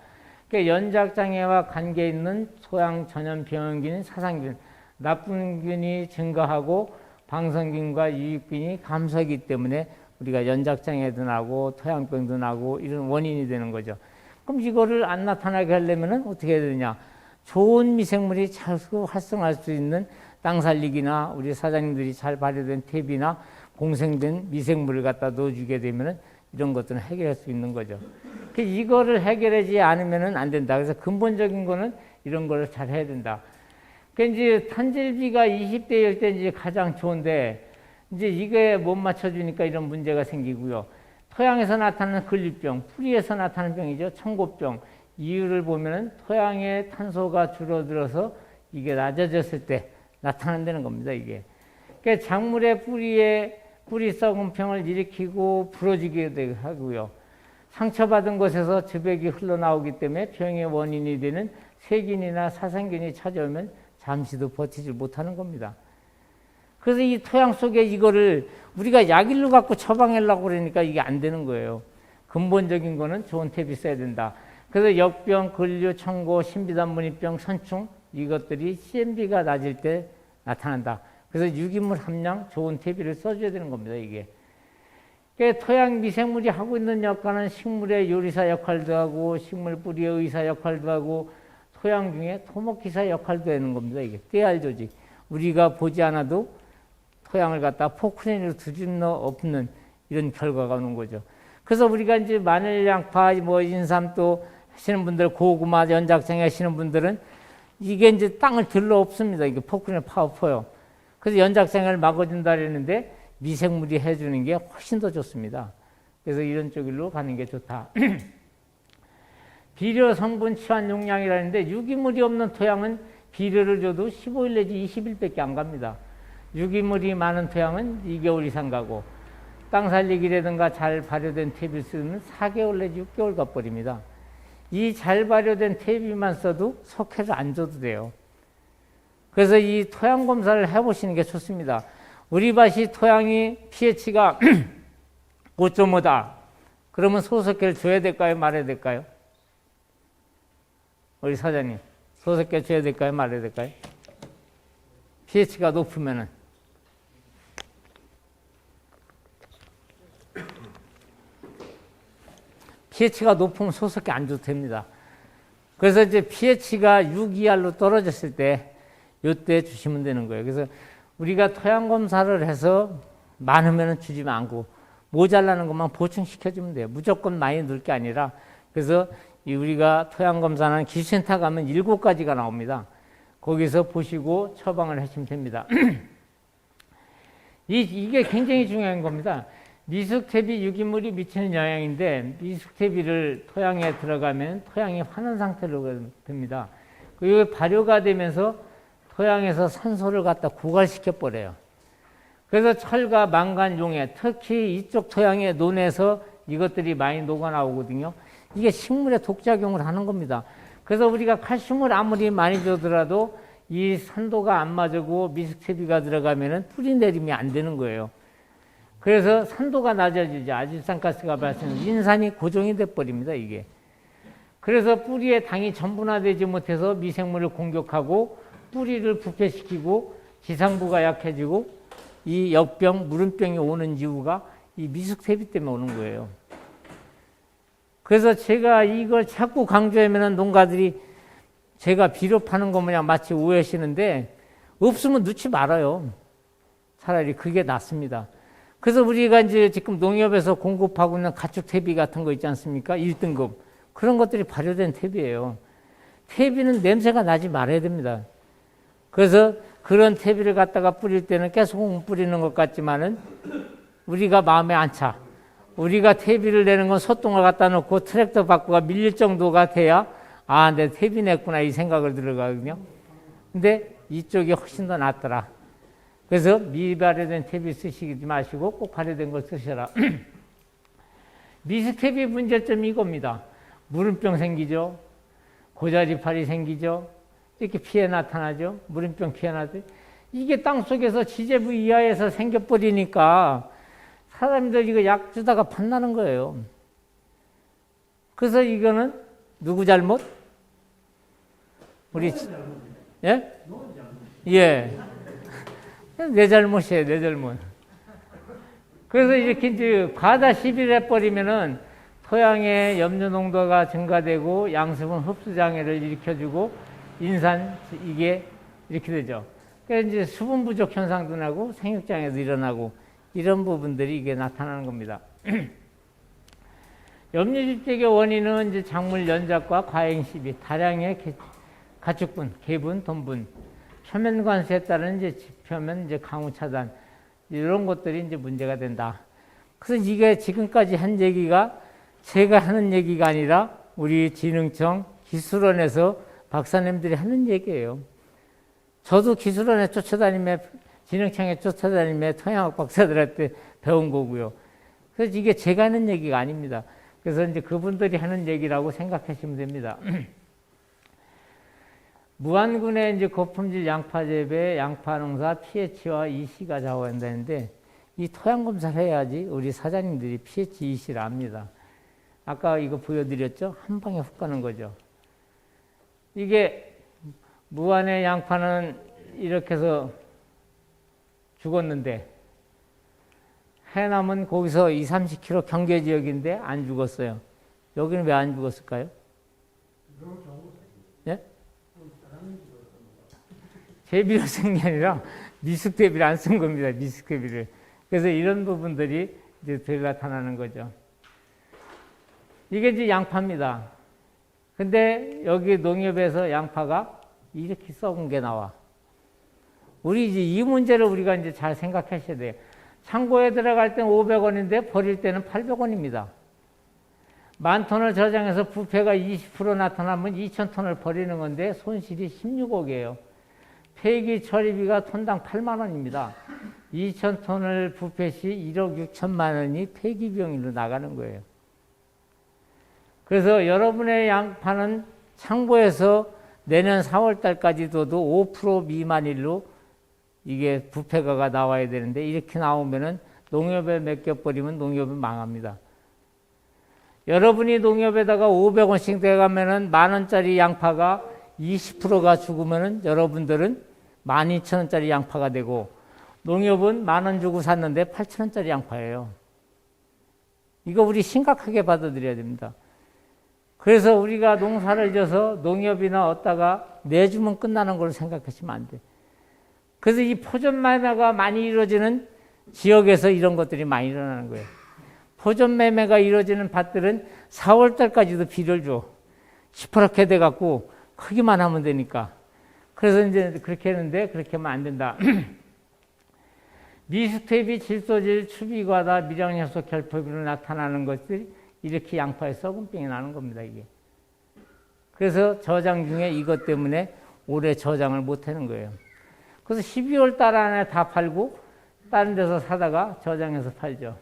그러니까 연작장애와 관계 있는 토양 전염 병원균인 사상균, 나쁜 균이 증가하고 방성균과 유익균이 감소하기 때문에 우리가 연작장애도 나고 토양병도 나고 이런 원인이 되는 거죠. 그럼 이거를 안 나타나게 하려면 어떻게 해야 되느냐? 좋은 미생물이 잘 활성화할 수 있는 땅살리기나 우리 사장님들이 잘 발효된 퇴비나 공생된 미생물을 갖다 넣어주게 되면 이런 것들은 해결할 수 있는 거죠. 이거를 해결하지 않으면 안 된다. 그래서 근본적인 거는 이런 거를 잘 해야 된다. 이제 탄질비가 20대일 때 이제 가장 좋은데, 이제 이게 못 맞춰주니까 이런 문제가 생기고요. 토양에서 나타나는 근류병, 뿌리에서 나타나는 병이죠. 청고병. 이유를 보면은 토양의 탄소가 줄어들어서 이게 낮아졌을 때 나타난다는 겁니다, 이게. 그러니까 작물의 뿌리 썩은 병을 일으키고 부러지게 하고요. 상처받은 곳에서 즙액이 흘러나오기 때문에 병의 원인이 되는 세균이나 사생균이 찾아오면 잠시도 버티지 못하는 겁니다. 그래서 이 토양 속에 이거를 우리가 약일로 갖고 처방하려고 그러니까 이게 안 되는 거예요. 근본적인 거는 좋은 퇴비 써야 된다. 그래서 역병, 근류, 청고, 신비단무늬병, 선충 이것들이 CMB가 낮을 때 나타난다. 그래서 유기물 함량 좋은 퇴비를 써줘야 되는 겁니다, 이게. 그러니까 토양 미생물이 하고 있는 역할은 식물의 요리사 역할도 하고 식물 뿌리의 의사 역할도 하고 토양 중에 토목기사 역할도 하는 겁니다, 이게. 떼알 조직. 우리가 보지 않아도 토양을 갖다 포크레인으로 뒤집어 엎는 이런 결과가 오는 거죠. 그래서 우리가 이제 마늘, 양파, 인삼 또 하시는 분들, 고구마, 연작장애 하시는 분들은 이게 이제 땅을 들러 엎습니다. 이게 포크레인 파워퍼요. 그래서 연작생을 막아준다 그랬는데 미생물이 해주는 게 훨씬 더 좋습니다. 그래서 이런 쪽으로 가는 게 좋다. 비료 성분 치환 용량이라는데 유기물이 없는 토양은 비료를 줘도 15일 내지 20일밖에 안 갑니다. 유기물이 많은 토양은 2개월 이상 가고 땅 살리기라든가 잘 발효된 퇴비를 쓰면 4개월 내지 6개월 가버립니다. 이 잘 발효된 퇴비만 써도 석회를 안 줘도 돼요. 그래서 이 토양 검사를 해보시는 게 좋습니다. 우리 밭이 토양이 pH가 5.5다. 그러면 소석회를 줘야 될까요? 말아야 될까요? 우리 사장님, 소석회 줘야 될까요? 말아야 될까요? pH가 높으면은. pH가 높으면 소석회 안 줘도 됩니다. 그래서 이제 pH가 6 이하로 떨어졌을 때, 요때 주시면 되는 거예요. 그래서 우리가 토양 검사를 해서 많으면 주지 않고, 모자라는 것만 보충시켜주면 돼요. 무조건 많이 넣을 게 아니라. 그래서 우리가 토양 검사는 기술센터 가면 7가지가 나옵니다. 거기서 보시고 처방을 하시면 됩니다. 이게 굉장히 중요한 겁니다. 미숙퇴비 유기물이 미치는 영향인데 미숙퇴비를 토양에 들어가면 토양이 환원 상태로 됩니다. 그리고 발효가 되면서 토양에서 산소를 갖다 고갈시켜 버려요. 그래서 철과 망간, 용해, 특히 이쪽 토양의 논에서 이것들이 많이 녹아 나오거든요. 이게 식물에 독작용을 하는 겁니다. 그래서 우리가 칼슘을 아무리 많이 주더라도 이 산도가 안 맞고 미숙퇴비가 들어가면은 뿌리 내림이 안 되는 거예요. 그래서 산도가 낮아지죠. 아질산가스가 발생해서 인산이 고정이 돼 버립니다, 이게. 그래서 뿌리에 당이 전분화되지 못해서 미생물을 공격하고 뿌리를 부패시키고 지상부가 약해지고 이 역병, 무름병이 오는 이유가 이 미숙퇴비 때문에 오는 거예요. 그래서 제가 이걸 자꾸 강조하면 농가들이 제가 비료 파는 거 뭐냐 마치 오해하시는데 없으면 넣지 말아요. 차라리 그게 낫습니다. 그래서 우리가 이제 지금 농협에서 공급하고 있는 가축 퇴비 같은 거 있지 않습니까? 1등급. 그런 것들이 발효된 퇴비예요. 퇴비는 냄새가 나지 말아야 됩니다. 그래서 그런 퇴비를 갖다가 뿌릴 때는 계속 뿌리는 것 같지만은 우리가 마음에 안 차. 우리가 퇴비를 내는 건 소똥을 갖다 놓고 트랙터 바꾸가 밀릴 정도가 돼야 아, 내 퇴비 냈구나 이 생각을 들어가거든요. 근데 이쪽이 훨씬 더 낫더라. 그래서 미발효된 퇴비 쓰시지 마시고 꼭 발효된 걸 쓰셔라. 미숙퇴비 문제점이 이겁니다. 무름병 생기죠. 고자리팔이 생기죠. 이렇게 피해 나타나죠. 무름병 피해 나죠. 이게 땅속에서 지제부 이하에서 생겨버리니까 사람들 이거 약 주다가 판나는 거예요. 그래서 이거는 누구 잘못? 우리 예? 예. 내 잘못이에요, 내 잘못. 그래서 이렇게 이제 과다 시비를 해버리면은 토양의 염류 농도가 증가되고 양수분 흡수 장애를 일으켜주고 인산 이게 이렇게 되죠. 그래서 이제 수분 부족 현상도 나고 생육 장애도 일어나고 이런 부분들이 이게 나타나는 겁니다. 염류질적의 원인은 이제 작물 연작과 과잉 시비, 다량의 가축분, 개분, 돈분, 표면 관수에 따른 이제 표면 이제 강우 차단 이런 것들이 이제 문제가 된다. 그래서 이게 지금까지 한 얘기가 제가 하는 얘기가 아니라 우리 진흥청 기술원에서 박사님들이 하는 얘기예요. 저도 기술원에 쫓아다니며 진흥청에 쫓아다니며 토양학 박사들한테 배운 거고요. 그래서 이게 제가 하는 얘기가 아닙니다. 그래서 이제 그분들이 하는 얘기라고 생각하시면 됩니다. 무안군의 이제 고품질 양파 재배, 양파 농사 pH와 EC가 좌우한다는데 이 토양 검사를 해야지 우리 사장님들이 pH, EC를 압니다. 아까 이거 보여드렸죠? 한 방에 훅 가는 거죠. 이게 무안의 양파는 이렇게 해서 죽었는데 해남은 거기서 20, 30km 경계 지역인데 안 죽었어요. 여기는 왜 안 죽었을까요? 예? 제비로 쓴 게 아니라 미숙대비를 안 쓴 겁니다. 미숙대비를. 그래서 이런 부분들이 이제 덜 나타나는 거죠. 이게 이제 양파입니다. 근데 여기 농협에서 양파가 이렇게 썩은 게 나와. 우리 이제 이 문제를 우리가 이제 잘 생각하셔야 돼요. 창고에 들어갈 때는 500원인데 버릴 때는 800원입니다. 10,000톤을 저장해서 부패가 20% 나타나면 2,000톤을 버리는 건데 손실이 16억이에요. 폐기 처리비가 톤당 8만 원입니다. 2,000톤을 부패 시 1억 6천만 원이 폐기 비용으로 나가는 거예요. 그래서 여러분의 양파는 창고에서 내년 4월 달까지 둬도 5% 미만일로 이게 부패가가 나와야 되는데 이렇게 나오면은 농협에 맡겨버리면 농협이 망합니다. 여러분이 농협에다가 500원씩 대가면은 10,000원짜리 양파가 20%가 죽으면은 여러분들은 12,000원짜리 양파가 되고 농협은 10,000원 주고 샀는데 8,000원짜리 양파예요. 이거 우리 심각하게 받아들여야 됩니다. 그래서 우리가 농사를 져서 농협이나 얻다가 내주면 끝나는 걸 생각하시면 안 돼. 그래서 이 포존 매매가 많이 이루어지는 지역에서 이런 것들이 많이 일어나는 거예요. 포존 매매가 이루어지는 밭들은 4월 달까지도 비를 줘. 시퍼렇게 돼갖고 크기만 하면 되니까. 그래서 이제 그렇게 했는데 그렇게 하면 안 된다. 미스텝이 질소질, 추비과다, 미량요소 결핍으로 나타나는 것들이 이렇게 양파에 썩은병이 나는 겁니다, 이게. 그래서 저장 중에 이것 때문에 올해 저장을 못 하는 거예요. 그래서 12월 달 안에 다 팔고 다른 데서 사다가 저장해서 팔죠.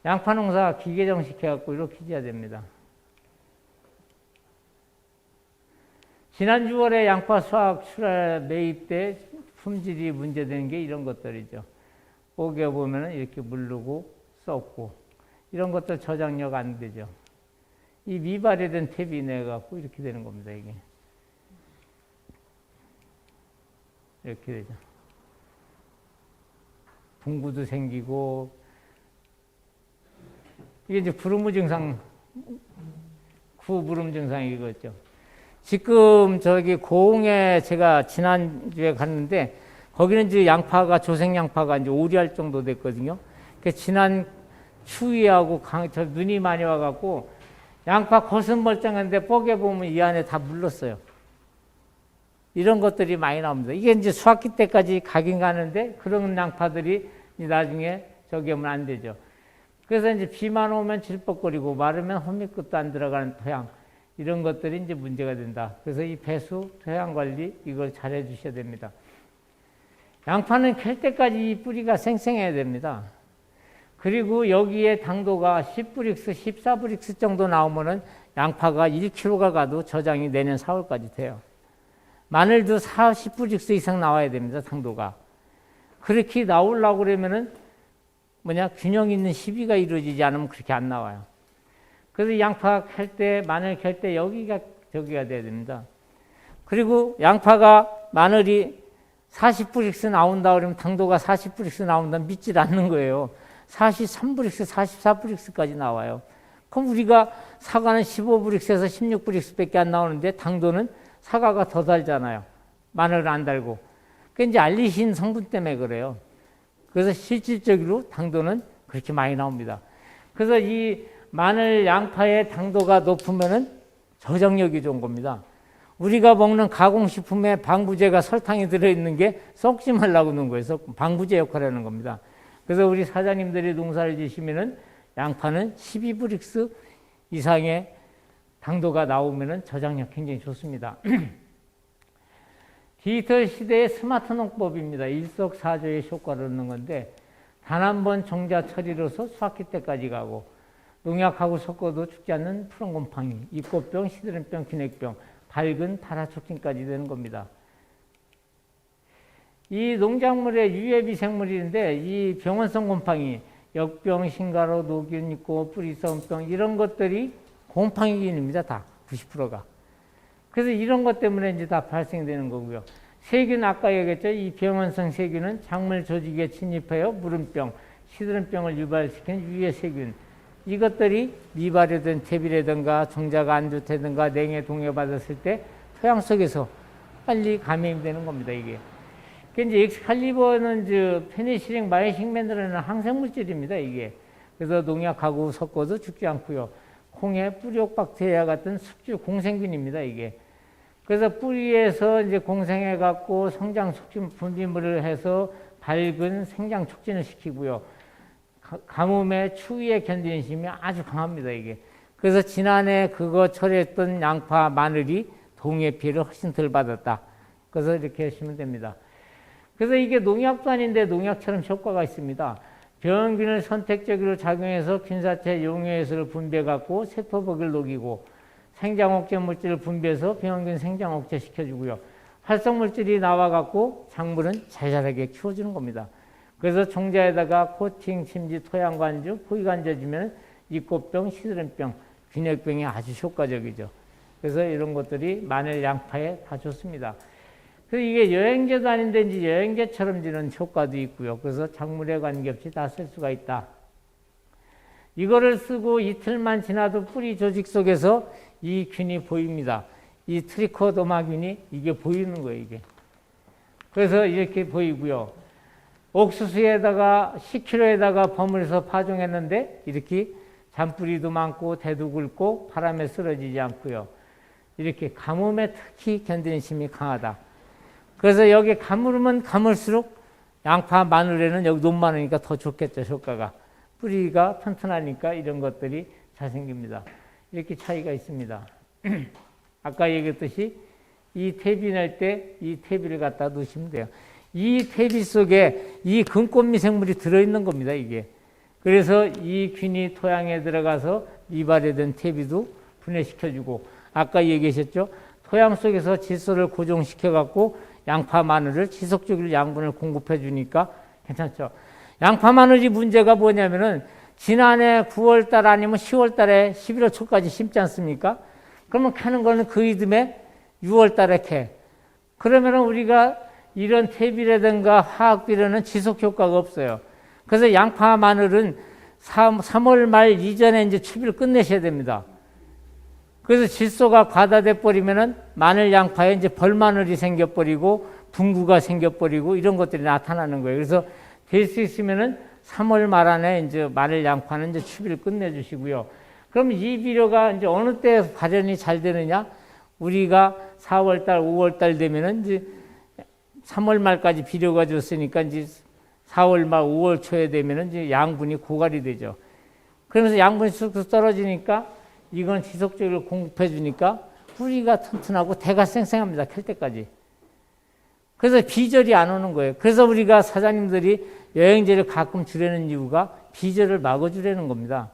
양파 농사 기계정식 해갖고 이렇게 해야 됩니다. 지난 6월에 양파 수확 출하 매입 때 품질이 문제되는 게 이런 것들이죠. 뽀개 보면은 이렇게 물르고 썩고 이런 것들 저장력 안 되죠. 이 미발효된 탭이 내갖고 이렇게 되는 겁니다, 이게. 이렇게 되죠. 분구도 생기고, 이게 이제 구루무 증상, 구부름 증상이 이거죠. 지금 저기 고흥에 제가 지난주에 갔는데, 거기는 이제 양파가, 조생 양파가 이제 오리할 정도 됐거든요. 지난 추위하고 눈이 많이 와갖고, 양파 겉은 멀쩡한데 뽀개 보면 이 안에 다 물렀어요. 이런 것들이 많이 나옵니다. 이게 이제 수확기 때까지 가긴 가는데 그런 양파들이 나중에 저기 하면 안 되죠. 그래서 이제 비만 오면 질퍽거리고 마르면 호미끝도 안 들어가는 토양 이런 것들이 이제 문제가 된다. 그래서 이 배수, 토양 관리 이걸 잘 해주셔야 됩니다. 양파는 캘 때까지 이 뿌리가 생생해야 됩니다. 그리고 여기에 당도가 10브릭스, 14브릭스 정도 나오면은 양파가 1kg가 가도 저장이 내년 4월까지 돼요. 마늘도 40브릭스 이상 나와야 됩니다, 당도가. 그렇게 나오려고 그러면은 균형 있는 시비가 이루어지지 않으면 그렇게 안 나와요. 그래서 양파 캘 때, 마늘 캘 때 여기가 저기가 돼야 됩니다. 그리고 양파가 마늘이 40브릭스 나온다 그러면 당도가 40브릭스 나온다 믿질 않는 거예요. 43브릭스, 44브릭스까지 나와요. 그럼 우리가 사과는 15브릭스에서 16브릭스밖에 안 나오는데 당도는 사과가 더 달잖아요. 마늘은 안 달고. 그게 이제 알리신 성분 때문에 그래요. 그래서 실질적으로 당도는 그렇게 많이 나옵니다. 그래서 이 마늘 양파의 당도가 높으면은 저장력이 좋은 겁니다. 우리가 먹는 가공식품에 방부제가 설탕이 들어있는 게 썩지 말라고 넣은 거예요. 방부제 역할을 하는 겁니다. 그래서 우리 사장님들이 농사를 지시면은 양파는 12브릭스 이상의 당도가 나오면은 저장력 굉장히 좋습니다. 디지털 시대의 스마트 농법입니다. 일석사조의 효과를 얻는 건데 단 한 번 종자 처리로서 수확기 때까지 가고 농약하고 섞어도 죽지 않는 푸른 곰팡이, 입꽃병, 시드름병, 기넥병, 밝은 발화촉진까지 되는 겁니다. 이 농작물의 유해미생물인데 이 병원성 곰팡이, 역병, 신가로, 노균 있고 뿌리성병 이런 것들이 곰팡이균입니다. 다 90%가. 그래서 이런 것 때문에 이제 다 발생되는 거고요. 세균 아까 얘기했죠. 이 병원성 세균은 작물 조직에 침입하여 물음병, 시드름병을 유발시키는 유해 세균. 이것들이 미발효된 탭이라든가 종자가 안 좋다든가 냉해 동해받았을 때 토양 속에서 빨리 감염이 되는 겁니다. 이게. 이제 엑스칼리버는 페니실린, 마이싱 만들어내는 항생물질입니다. 이게. 그래서 농약하고 섞어도 죽지 않고요. 콩의 뿌리옥 박테리아 같은 숙주 공생균입니다. 이게. 그래서 뿌리에서 이제 공생해 갖고 성장 촉진 분비물을 해서 밝은 생장 촉진을 시키고요. 가뭄의 추위에 견디는 힘이 아주 강합니다, 이게. 그래서 지난해 그거 처리했던 양파, 마늘이 동해 피해를 훨씬 덜 받았다. 그래서 이렇게 하시면 됩니다. 그래서 이게 농약도 아닌데 농약처럼 효과가 있습니다. 병균을 선택적으로 작용해서 균사체 용해수를 분비해갖고 세포벽을 녹이고 생장옥제 물질을 분비해서 병균 생장옥제 시켜주고요. 활성물질이 나와갖고 작물은 잘 자라게 키워주는 겁니다. 그래서 종자에다가 코팅, 침지, 토양관주, 포기관주주면 이꽃병, 시드름병, 균핵병이 아주 효과적이죠. 그래서 이런 것들이 마늘, 양파에 다 좋습니다. 그래서 이게 여행제도 아닌데 이제 여행제처럼 지는 효과도 있고요. 그래서 작물에 관계없이 다 쓸 수가 있다. 이거를 쓰고 이틀만 지나도 뿌리 조직 속에서 이 균이 보입니다. 이 트리코더마균이 이게 보이는 거예요, 이게. 그래서 이렇게 보이고요. 옥수수에다가 10kg에다가 버무려서 파종했는데 이렇게 잔뿌리도 많고 대도 굵고 바람에 쓰러지지 않고요. 이렇게 가뭄에 특히 견디는 힘이 강하다. 그래서 여기 가물으면 가물수록 양파, 마늘에는 여기 논 많으니까 더 좋겠죠, 효과가. 뿌리가 튼튼하니까 이런 것들이 잘 생깁니다. 이렇게 차이가 있습니다. 아까 얘기했듯이 이 퇴비 낼 때 이 퇴비를 갖다 놓으시면 돼요. 이 퇴비 속에 이 금꽃미 생물이 들어있는 겁니다, 이게. 그래서 이 균이 토양에 들어가서 이발해된 퇴비도 분해시켜주고, 아까 얘기하셨죠? 토양 속에서 질소를 고정시켜갖고 양파, 마늘을 지속적으로 양분을 공급해 주니까 괜찮죠. 양파, 마늘이 문제가 뭐냐면은 지난해 9월달 아니면 10월달에 11월 초까지 심지 않습니까? 그러면 캐는 거는 그 이듬해 6월달에 캐. 그러면은 우리가 이런 퇴비라든가 화학비료는 지속 효과가 없어요. 그래서 양파, 마늘은 3월 말 이전에 이제 추비를 끝내셔야 됩니다. 그래서 질소가 과다돼 버리면은 마늘, 양파에 이제 벌마늘이 생겨버리고 분구가 생겨버리고 이런 것들이 나타나는 거예요. 그래서 될 수 있으면은 3월 말 안에 이제 마늘, 양파는 이제 추비를 끝내주시고요. 그럼 이 비료가 이제 어느 때 발현이 잘 되느냐? 우리가 4월 달, 5월 달 되면은 이제 3월 말까지 비료가 줬으니까 이제 4월 말, 5월 초에 되면은 이제 양분이 고갈이 되죠. 그러면서 양분이 쑥쑥 떨어지니까 이건 지속적으로 공급해 주니까 뿌리가 튼튼하고 대가 쌩쌩합니다. 캘 때까지. 그래서 비절이 안 오는 거예요. 그래서 우리가 사장님들이 여행제를 가끔 주려는 이유가 비절을 막아주려는 겁니다.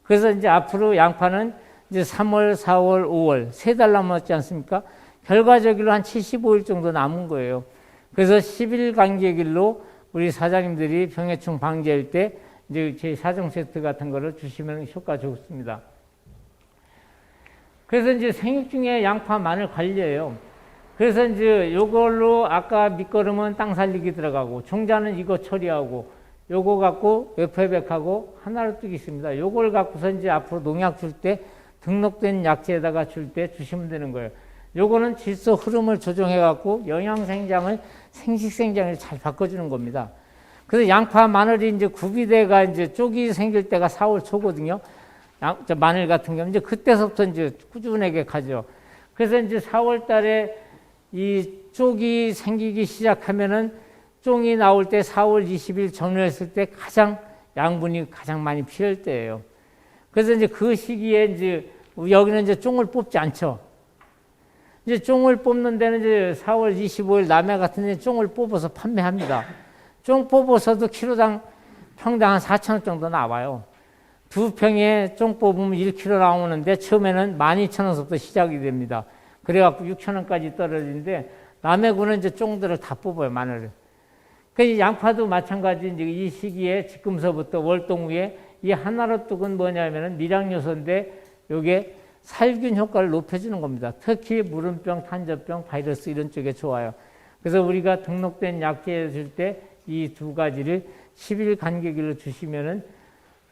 그래서 이제 앞으로 양파는 이제 3월, 4월, 5월 3달 남았지 않습니까? 결과적으로 한 75일 정도 남은 거예요. 그래서 10일 간격일로 우리 사장님들이 병해충 방지할 때 이제 제 사정 세트 같은 거를 주시면 효과 좋습니다. 그래서 이제 생육 중에 양파, 마늘 관리예요. 그래서 이제 요걸로 아까 밑거름은 땅 살리기 들어가고 종자는 이거 처리하고 요거 갖고 웨프백하고 하나로 뚝 있습니다. 요걸 갖고서 이제 앞으로 농약 줄 때 등록된 약재에다가 줄 때 주시면 되는 거예요. 요거는 질소 흐름을 조정해 갖고 영양 생장을 생식 생장을 잘 바꿔주는 겁니다. 그래서 양파, 마늘이 이제 구비대가 이제 쪽이 생길 때가 4월 초거든요. 마늘 같은 경우는 이제 그때서부터 이제 꾸준하게 가죠. 그래서 이제 4월 달에 이 쪽이 생기기 시작하면은 쫑이 나올 때 4월 20일 전후했을 때 가장 양분이 가장 많이 필요할 때예요. 그래서 이제 그 시기에 이제 여기는 이제 쫑을 뽑지 않죠. 이제 쫑을 뽑는 데는 이제 4월 25일 남해 같은 데 쫑을 뽑아서 판매합니다. 쫑 뽑아서도 키로당 평당 한 4,000원 정도 나와요. 두 평에 쫑 뽑으면 1kg 나오는데 처음에는 12,000원부터 시작이 됩니다. 그래갖고 6,000원까지 떨어지는데 남해군은 이제 쫑들을 다 뽑아요, 마늘을. 그 양파도 마찬가지 이제 이 시기에 지금서부터 월동 후에 이 하나로 뚝은 뭐냐면은 밀양 요소인데 요게 살균 효과를 높여주는 겁니다. 특히 무름병, 탄저병, 바이러스 이런 쪽에 좋아요. 그래서 우리가 등록된 약재 줄 때 이 두 가지를 10일 간격으로 주시면은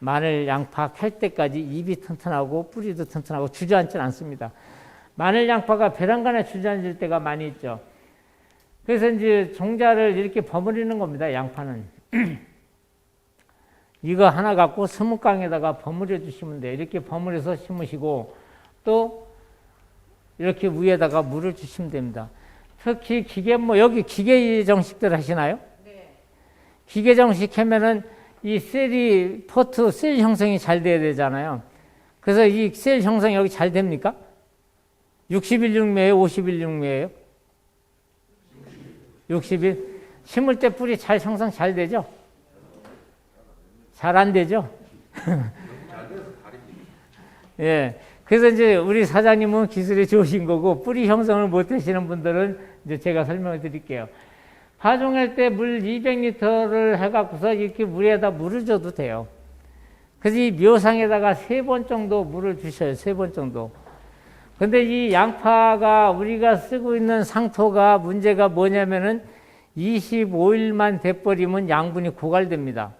마늘, 양파 캘 때까지 잎이 튼튼하고 뿌리도 튼튼하고 주저앉지 않습니다. 마늘, 양파가 배란간에 주저앉을 때가 많이 있죠. 그래서 이제 종자를 이렇게 버무리는 겁니다. 양파는. 이거 하나 갖고 스무깡에다가 버무려 주시면 돼요. 이렇게 버무려서 심으시고 또 이렇게 위에다가 물을 주시면 됩니다. 특히 여기 기계 정식들 하시나요? 네. 기계 정식 하면은 이 포트 셀 형성이 잘 돼야 되잖아요. 그래서 이 셀 형성이 여기 잘 됩니까? 60일 육매예요? 50일 육매예요? 60일. 심을 때 뿌리 잘 형성 잘 되죠? 잘 안 되죠? 예. 그래서 이제 우리 사장님은 기술이 좋으신 거고, 뿌리 형성을 못 하시는 분들은 이제 제가 설명을 드릴게요. 파종할 때 물 200리터를 해갖고서 이렇게 물에다 물을 줘도 돼요. 그래서 이 묘상에다가 3번 정도 물을 주셔요. 3번 정도. 근데 이 양파가 우리가 쓰고 있는 상토가 문제가 뭐냐면은 25일만 돼버리면 양분이 고갈됩니다.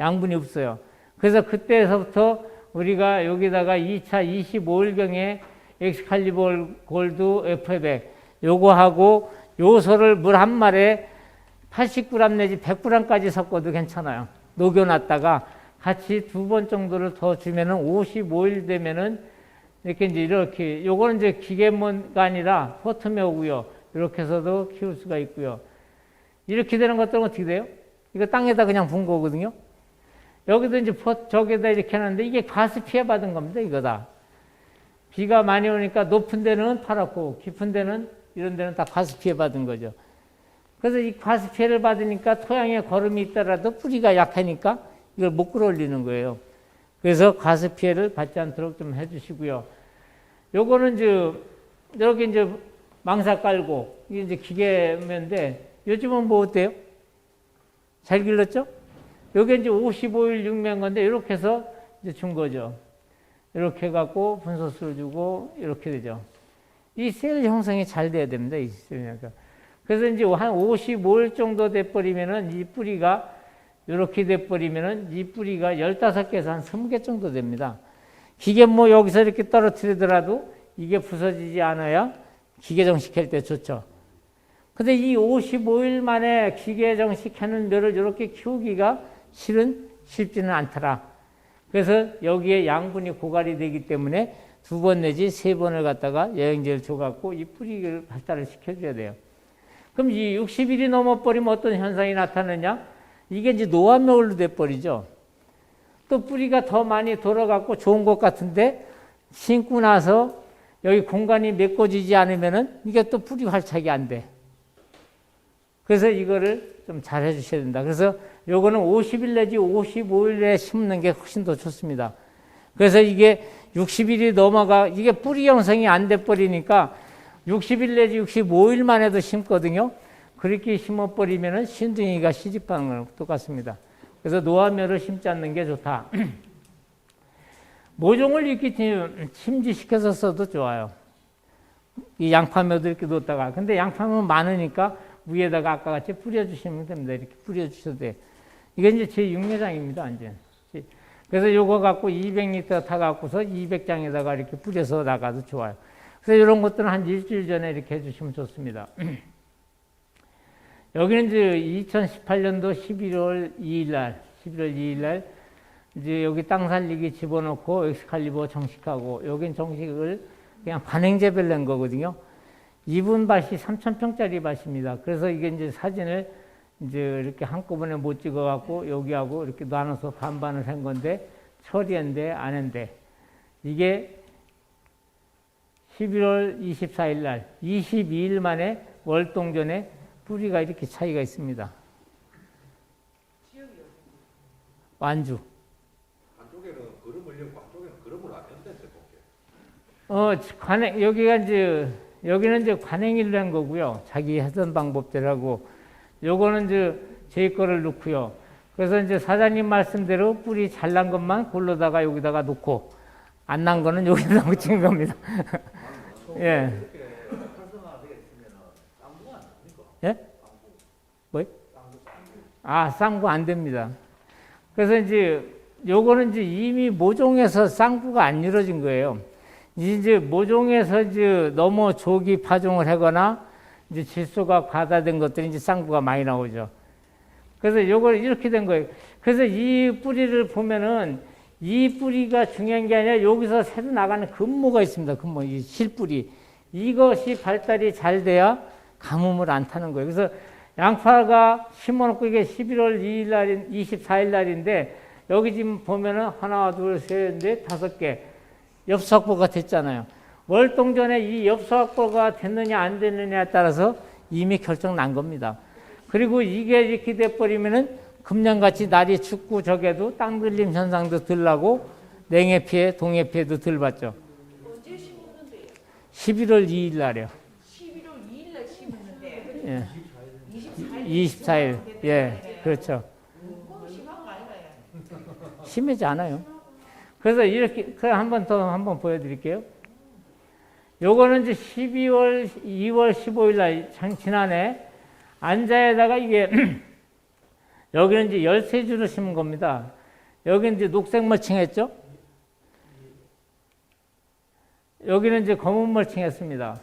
양분이 없어요. 그래서 그때서부터 우리가 여기다가 2차 25일경에 엑스칼리버 골드 F100 요거하고 요소를 물 한 말에 80g 내지 100g까지 섞어도 괜찮아요. 녹여놨다가 같이 2번 정도를 더 주면은 55일 되면은 이렇게 요거는 이제 기계문가 아니라 포트묘고요. 이렇게 해서도 키울 수가 있고요. 이렇게 되는 것들은 어떻게 돼요? 이거 땅에다 그냥 분 거거든요. 여기도 이제 저기다 이렇게 하는데 이게 과습 피해 받은 겁니다. 이거다. 비가 많이 오니까 높은 데는 파랗고 깊은 데는 이런 데는 다 과습 피해 받은 거죠. 그래서 이 과습 피해를 받으니까 토양에 거름이 있더라도 뿌리가 약하니까 이걸 못 끌어올리는 거예요. 그래서 과습 피해를 받지 않도록 좀 해주시고요. 요거는 이렇게 이제 망사 깔고 이게 이제 기계면인데 요즘은 뭐 어때요? 잘 길렀죠? 요게 이제 55일 육면 건데 이렇게 해서 이제 준 거죠. 이렇게 해갖고 분소수를 주고 이렇게 되죠. 이 셀 형성이 잘 돼야 됩니다. 이 셀. 그래서 이제 한 55일 정도 돼버리면은 이 뿌리가 이렇게 돼버리면은 이 뿌리가 15개에서 한 20개 정도 됩니다. 기계 뭐 여기서 이렇게 떨어뜨리더라도 이게 부서지지 않아야 기계 정식할 때 좋죠. 근데 이 55일 만에 기계 정식하는 묘를 이렇게 키우기가 쉽지는 않더라. 그래서 여기에 양분이 고갈이 되기 때문에 2번 내지 3번을 갖다가 영양제를 줘갖고 이 뿌리를 발달을 시켜줘야 돼요. 그럼 이 60일이 넘어버리면 어떤 현상이 나타나냐? 이게 이제 노화묘로 돼버리죠. 또 뿌리가 더 많이 돌아갖고 좋은 것 같은데 심고 나서 여기 공간이 메꿔지지 않으면은 이게 또 뿌리 활착이 안 돼. 그래서 이거를 좀 잘 해주셔야 된다. 그래서 요거는 50일 내지 55일에 심는 게 훨씬 더 좋습니다. 그래서 이게 60일이 넘어가, 이게 뿌리 형성이 안 돼버리니까 60일 내지 65일만 해도 심거든요. 그렇게 심어버리면은 신둥이가 시집하는 거랑 똑같습니다. 그래서 노화묘를 심지 않는 게 좋다. 모종을 이렇게 침지시켜서 써도 좋아요. 이 양파묘도 이렇게 놓다가. 근데 양파묘 많으니까 위에다가 아까 같이 뿌려주시면 됩니다. 이렇게 뿌려주셔도 돼요. 이게 이제 제 육묘장입니다, 완전. 그래서 요거 갖고 200리터 타갖고서 200장에다가 이렇게 뿌려서 나가도 좋아요. 그래서 이런 것들은 한 일주일 전에 이렇게 해주시면 좋습니다. 여기는 이제 2018년도 11월 2일 날, 이제 여기 땅 살리기 집어넣고 엑스칼리버 정식하고, 여긴 정식을 그냥 관행재배를 낸 거거든요. 2분 밭이 3,000평짜리 밭입니다. 그래서 이게 이제 사진을 이제 이렇게 한꺼번에 못 찍어갖고 여기하고 이렇게 나눠서 반반을 한 건데, 처리한데, 안 한데. 이게 11월 24일 날, 22일 만에 월동전에 뿌리가 이렇게 차이가 있습니다. 완주. 한쪽에는 거름을 넣고 한쪽에는 거름을 안 넣는데 볼게요. 여기는 이제 관행일로 한 거고요. 자기 하던 방법대로하고, 요거는 이제 제 거를 넣고요. 그래서 이제 사장님 말씀대로 뿌리 잘 난 것만 골로다가 여기다가 놓고, 안 난 거는 여기다 묻힌 겁니다. 예. 예? 뭐요? 쌍구 안 됩니다. 그래서 이제 요거는 이제 이미 모종에서 쌍구가 안 이루어진 거예요. 이제 모종에서 이제 너무 조기 파종을 하거나 이제 질소가 과다된 것들이 이제 쌍구가 많이 나오죠. 그래서 요걸 이렇게 된 거예요. 그래서 이 뿌리를 보면은 이 뿌리가 중요한 게 아니라 여기서 새로 나가는 근모가 있습니다. 근모, 이 실뿌리. 이것이 발달이 잘 돼야 가뭄을 안 타는 거예요. 그래서 양파가 심어놓고 이게 11월 2일 날, 24일 날인데 여기 지금 보면은 하나, 둘, 셋, 넷, 5개 엽수확보가 됐잖아요. 월동전에 이 엽수확보가 됐느냐 안 됐느냐에 따라서 이미 결정 난 겁니다. 그리고 이게 이렇게 돼버리면은 금년같이 날이 춥고 적에도 땅들림 현상도 덜 나고 냉해 피해, 동해 피해도 덜 받죠. 언제 심었는데요? 11월 2일 날이요. 11월 2일 날 심었는데 예. 24일 24일. 예. 그렇죠. 그거 심한 거 아닌가요? 심하지 않아요. 그래서 이렇게, 한번 보여드릴게요. 요거는 이제 12월, 2월 15일 날, 지난해, 안자에다가 이게, 여기는 이제 13주를 심은 겁니다. 여기는 이제 녹색 멀칭 했죠? 여기는 이제 검은 멀칭 했습니다.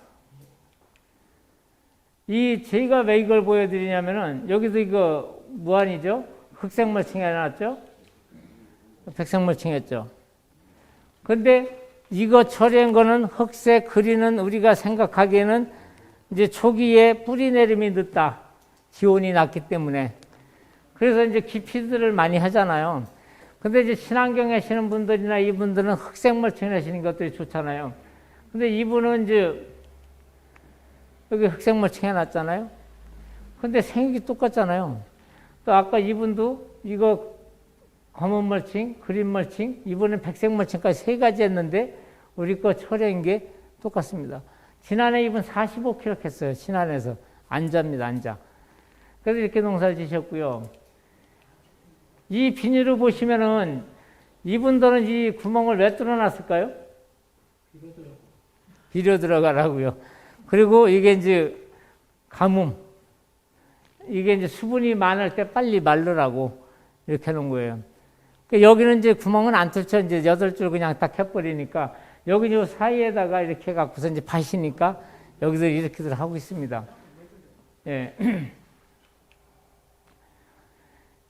제가 왜 이걸 보여드리냐면은, 여기도 이거 무한이죠? 흑색 멀칭 해놨죠? 백색 멀칭 했죠? 근데 이거 처리한 거는 흑색 그리는 우리가 생각하기에는 이제 초기에 뿌리 내림이 늦다. 기온이 낮기 때문에. 그래서 이제 기피들을 많이 하잖아요. 근데 이제 친환경 하시는 분들이나 이분들은 흑색 멀칭 하시는 것들이 좋잖아요. 근데 이분은 이제 여기 흑색 멀칭 해놨잖아요. 근데 생육이 똑같잖아요. 또 아까 이분도 이거 검은 멀칭, 그린 멀칭, 이번엔 백색 멀칭까지 3가지 했는데 우리 거 처리한 게 똑같습니다. 지난해 이분 45kg 했어요. 지난해에서. 안자입니다. 안자. 그래서 이렇게 농사를 지셨고요. 이 비닐을 보시면은 이분들은 이 구멍을 왜 뚫어놨을까요? 비료 들어가라고요. 그리고 이게 이제 가뭄. 이게 이제 수분이 많을 때 빨리 마르라고 이렇게 해놓은 거예요. 여기는 이제 구멍은 안 뚫죠. 이제 8줄 그냥 딱 해버리니까 여기 요 사이에다가 이렇게 해갖고서 이제 파시니까 여기서 이렇게들 하고 있습니다. 예.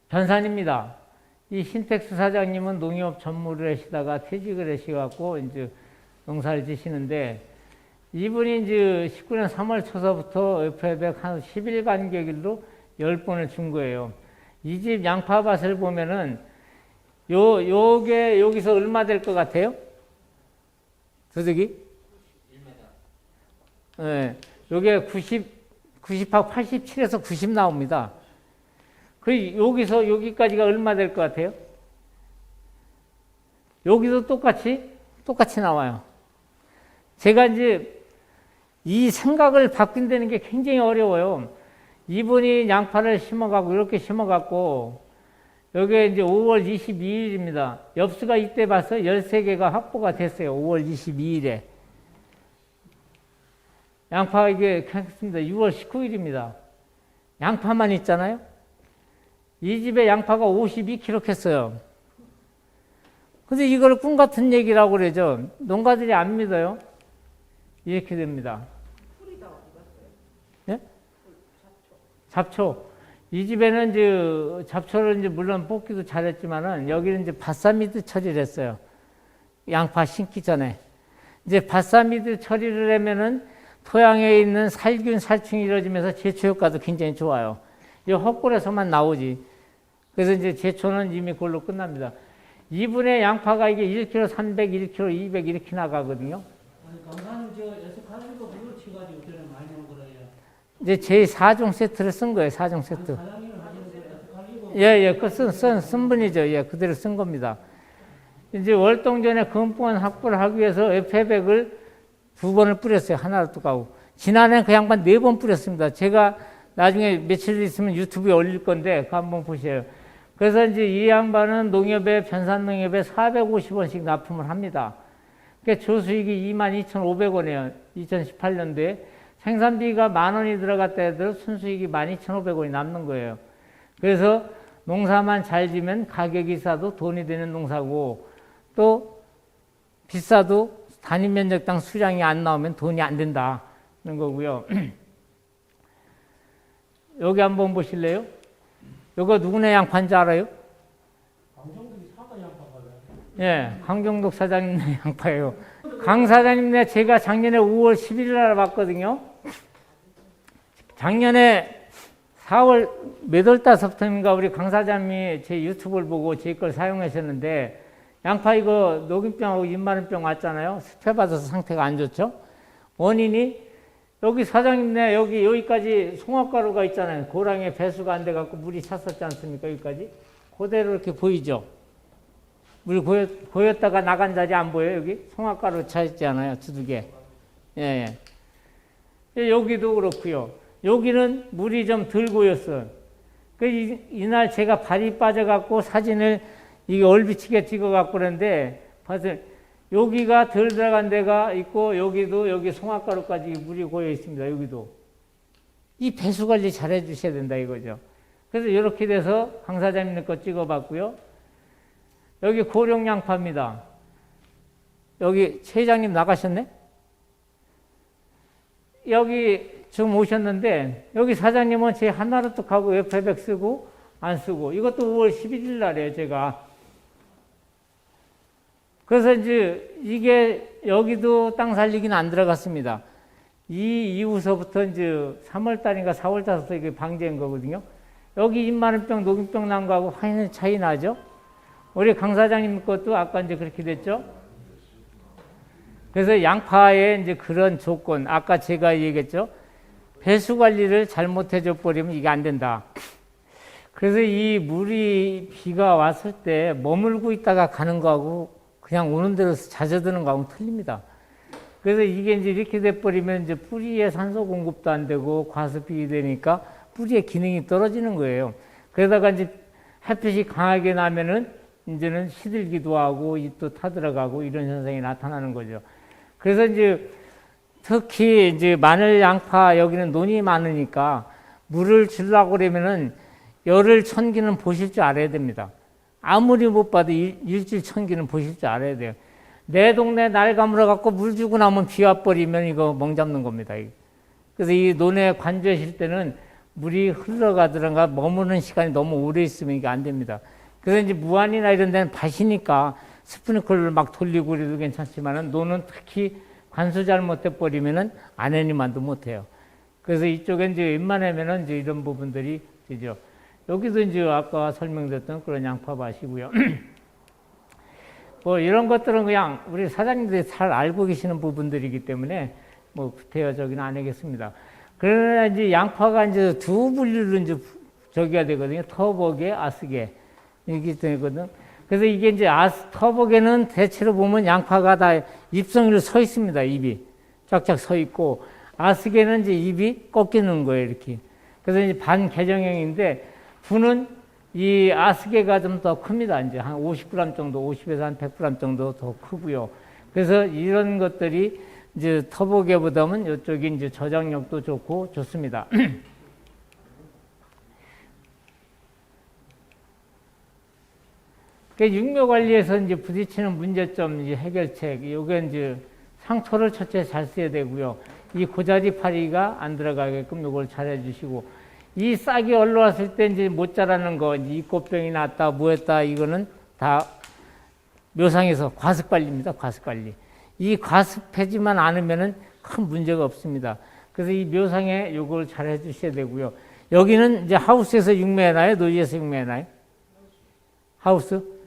변산입니다. 이 신택수 사장님은 농협 전무를 하시다가 퇴직을 하셔갖고 이제 농사를 지시는데 이분이 이제 19년 3월 초서부터 FF백 한 10일 간격일로 10번을 준 거예요. 이 집 양파밭을 보면은 요게 여기서 얼마 될 것 같아요? 두둑이? 1m. 네. 요게 90하고 87에서 90 나옵니다. 여기서 여기까지가 얼마 될 것 같아요? 여기도 똑같이 나와요. 제가 이제 이 생각을 바뀐다는 게 굉장히 어려워요. 이분이 양파를 심어갖고, 이렇게 심어갖고, 여기에 이제 5월 22일입니다. 엽수가 이때 봐서 13개가 확보가 됐어요. 5월 22일에. 양파가 이게 했습니다. 6월 19일입니다. 양파만 있잖아요. 이 집에 양파가 52kg 했어요. 근데 이걸 꿈 같은 얘기라고 그러죠. 농가들이 안 믿어요. 이렇게 됩니다. 풀이 다 어디 갔어요? 예? 잡초. 이 집에는 이제 잡초를 이제 물론 뽑기도 잘했지만은 여기는 이제 바사미드 처리를 했어요. 양파 심기 전에. 이제 바사미드 처리를 하면은 토양에 있는 살균, 살충이 이루어지면서 제초 효과도 굉장히 좋아요. 이 헛골에서만 나오지. 그래서 이제 제초는 이미 그걸로 끝납니다. 이분의 양파가 이게 1kg 300, 1kg 200 이렇게 나가거든요. 아니, 강사는 저 에스카르고 그걸 치가지고 그래 많이 온 거예요. 이제 제 4종 세트를 쓴 거예요. 4종 세트. 사장님은 하시는 거 에스카르고. 예, 그 쓴 분이죠. 예, 그대로 쓴 겁니다. 이제 월동전에 근본 확보를 하기 위해서 FF백을 2번을 뿌렸어요. 하나로 또 가고. 지난해는 그 양반 4번 뿌렸습니다. 제가 나중에 며칠 있으면 유튜브에 올릴 건데, 그거 한번 보세요. 그래서 이제 이 양반은 농협에, 변산농협에 450원씩 납품을 합니다. 그러니까 조수익이 22,500원이에요. 2018년도에. 생산비가 10,000원이 들어갔다 해도 순수익이 12,500원이 남는 거예요. 그래서 농사만 잘 지면 가격이 싸도 돈이 되는 농사고, 또 비싸도 단위 면적당 수량이 안 나오면 돈이 안 된다는 거고요. 여기 한번 보실래요? 이거 누구네 양파인지 알아요? 방정국이 사과 양파가 예, 강정독 사장님네 양파예요. 강 사장님네 제가 작년에 5월 11일 날 봤거든요. 작년에 4월 몇 월 달서부터인가 우리 강 사장님이 제 유튜브를 보고 제 걸 사용하셨는데 양파 이거 녹균병하고 잎마른병 왔잖아요. 습해 받아서 상태가 안 좋죠. 원인이 여기 사장님네 여기까지 송화가루가 있잖아요. 고랑에 배수가 안 돼갖고 물이 찼었지 않습니까? 여기까지 그대로 이렇게 보이죠. 물 고였다가 나간 자리 안 보여요? 여기 송화가루 차 있지 않아요? 두둑에. 예. 여기도 그렇고요. 여기는 물이 좀 덜 고였어. 이날 제가 발이 빠져갖고 사진을 이게 얼비치게 찍어갖고 그랬는데, 봐서 여기가 덜 들어간 데가 있고, 여기 송화가루까지 물이 고여 있습니다. 여기도. 이 배수 관리 잘 해주셔야 된다 이거죠. 그래서 이렇게 돼서 강 사장님 거 찍어봤고요. 여기 고령 양파입니다. 여기 최 회장님 나가셨네? 여기 지금 오셨는데 여기 사장님은 제 하나로 뚝 하고 옆에백 쓰고 안 쓰고 이것도 5월 11일 날이에요 제가. 그래서 이제 이게 여기도 땅 살리기는 안 들어갔습니다. 이 이후서부터 이제 3월 달인가 4월 달부터 이게 방제한 거거든요. 여기 잎마른병 녹균병 난 거하고 확연히 차이 나죠. 우리 강 사장님 것도 아까 이제 그렇게 됐죠. 그래서 양파의 이제 그런 조건, 아까 제가 얘기했죠. 배수 관리를 잘못해줘 버리면 이게 안 된다. 그래서 이 물이 비가 왔을 때 머물고 있다가 가는 거하고 그냥 오는 대로 잦아드는 거하고 틀립니다. 그래서 이게 이제 이렇게 돼버리면 이제 뿌리에 산소 공급도 안 되고 과습이 되니까 뿌리의 기능이 떨어지는 거예요. 그러다가 이제 햇빛이 강하게 나면은 이제는 시들기도 하고 잎도 타들어가고 이런 현상이 나타나는 거죠. 그래서 이제 특히 이제 마늘, 양파 여기는 논이 많으니까 물을 주려고 그러면은 열흘 천기는 보실 줄 알아야 됩니다. 아무리 못 봐도 일주일 천기는 보실 줄 알아야 돼요. 내 동네 날 가물어 갖고 물 주고 나면 비 와버리면 이거 멍 잡는 겁니다. 그래서 이 논에 관주하실 때는 물이 흘러가더라가 머무는 시간이 너무 오래 있으면 이게 안 됩니다. 그래서 이제 무안이나 이런 데는 밭이니까 스프링클러를 막 돌리고 그래도 괜찮지만은 논은 특히 관수 잘못해버리면은 안에니만도 못해요. 그래서 이쪽에 이제 웬만하면은 이제 이런 부분들이 되죠. 여기도 이제 아까 설명드렸던 그런 양파밭이고요. 뭐 이런 것들은 그냥 우리 사장님들이 잘 알고 계시는 부분들이기 때문에 뭐 구태여 저기는 안 하겠습니다. 그러나 이제 양파가 이제 두 분류로 이제 저기가 되거든요. 터벅에, 아스게. 이렇게 되거든. 그래서 이게 이제 터벅에는 대체로 보면 양파가 다 잎성이로 서 있습니다. 잎이. 쫙쫙 서 있고. 아스게는 이제 잎이 꺾이는 거예요. 이렇게. 그래서 이제 반개정형인데, 분은 이 아스게가 좀 더 큽니다. 이제 한 50g 정도, 50에서 한 100g 정도 더 크고요. 그래서 이런 것들이 이제 터벅에보다는 이쪽이 이제 저장력도 좋고 좋습니다. 육묘 관리에서 이제 부딪히는 문제점 이제 해결책, 요게 이제 상토를 첫째 잘 써야 되고요. 이 고자리 파리가 안 들어가게끔 요걸 잘 해주시고, 이 싹이 올라왔을 때 이제 못 자라는 거, 이 꽃병이 났다, 뭐 했다, 이거는 다 묘상에서 과습 관리입니다. 과습 관리. 이 과습하지만 않으면은 큰 문제가 없습니다. 그래서 이 묘상에 요걸 잘 해주셔야 되고요. 여기는 이제 하우스에서 육매해놔요? 노지에서 육매해놔요? 하우스?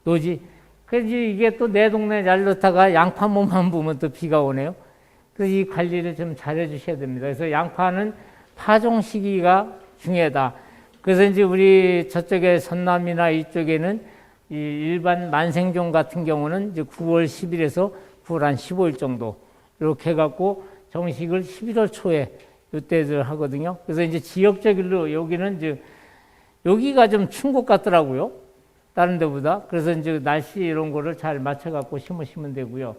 노지. 그래서 이게 또 내 동네 잘 넣다가 양파 몸만 보면 또 비가 오네요. 그래서 이 관리를 좀 잘 해주셔야 됩니다. 그래서 양파는 파종 시기가 중요하다. 그래서 이제 우리 저쪽에 전남이나 이쪽에는 이 일반 만생종 같은 경우는 이제 9월 10일에서 9월 한 15일 정도 이렇게 해갖고 정식을 11월 초에 이때들 하거든요. 그래서 이제 지역적으로 여기는 이제 여기가 좀 추운 것 같더라고요. 다른 데보다. 그래서 이제 날씨 이런 거를 잘 맞춰갖고 심으시면 되고요.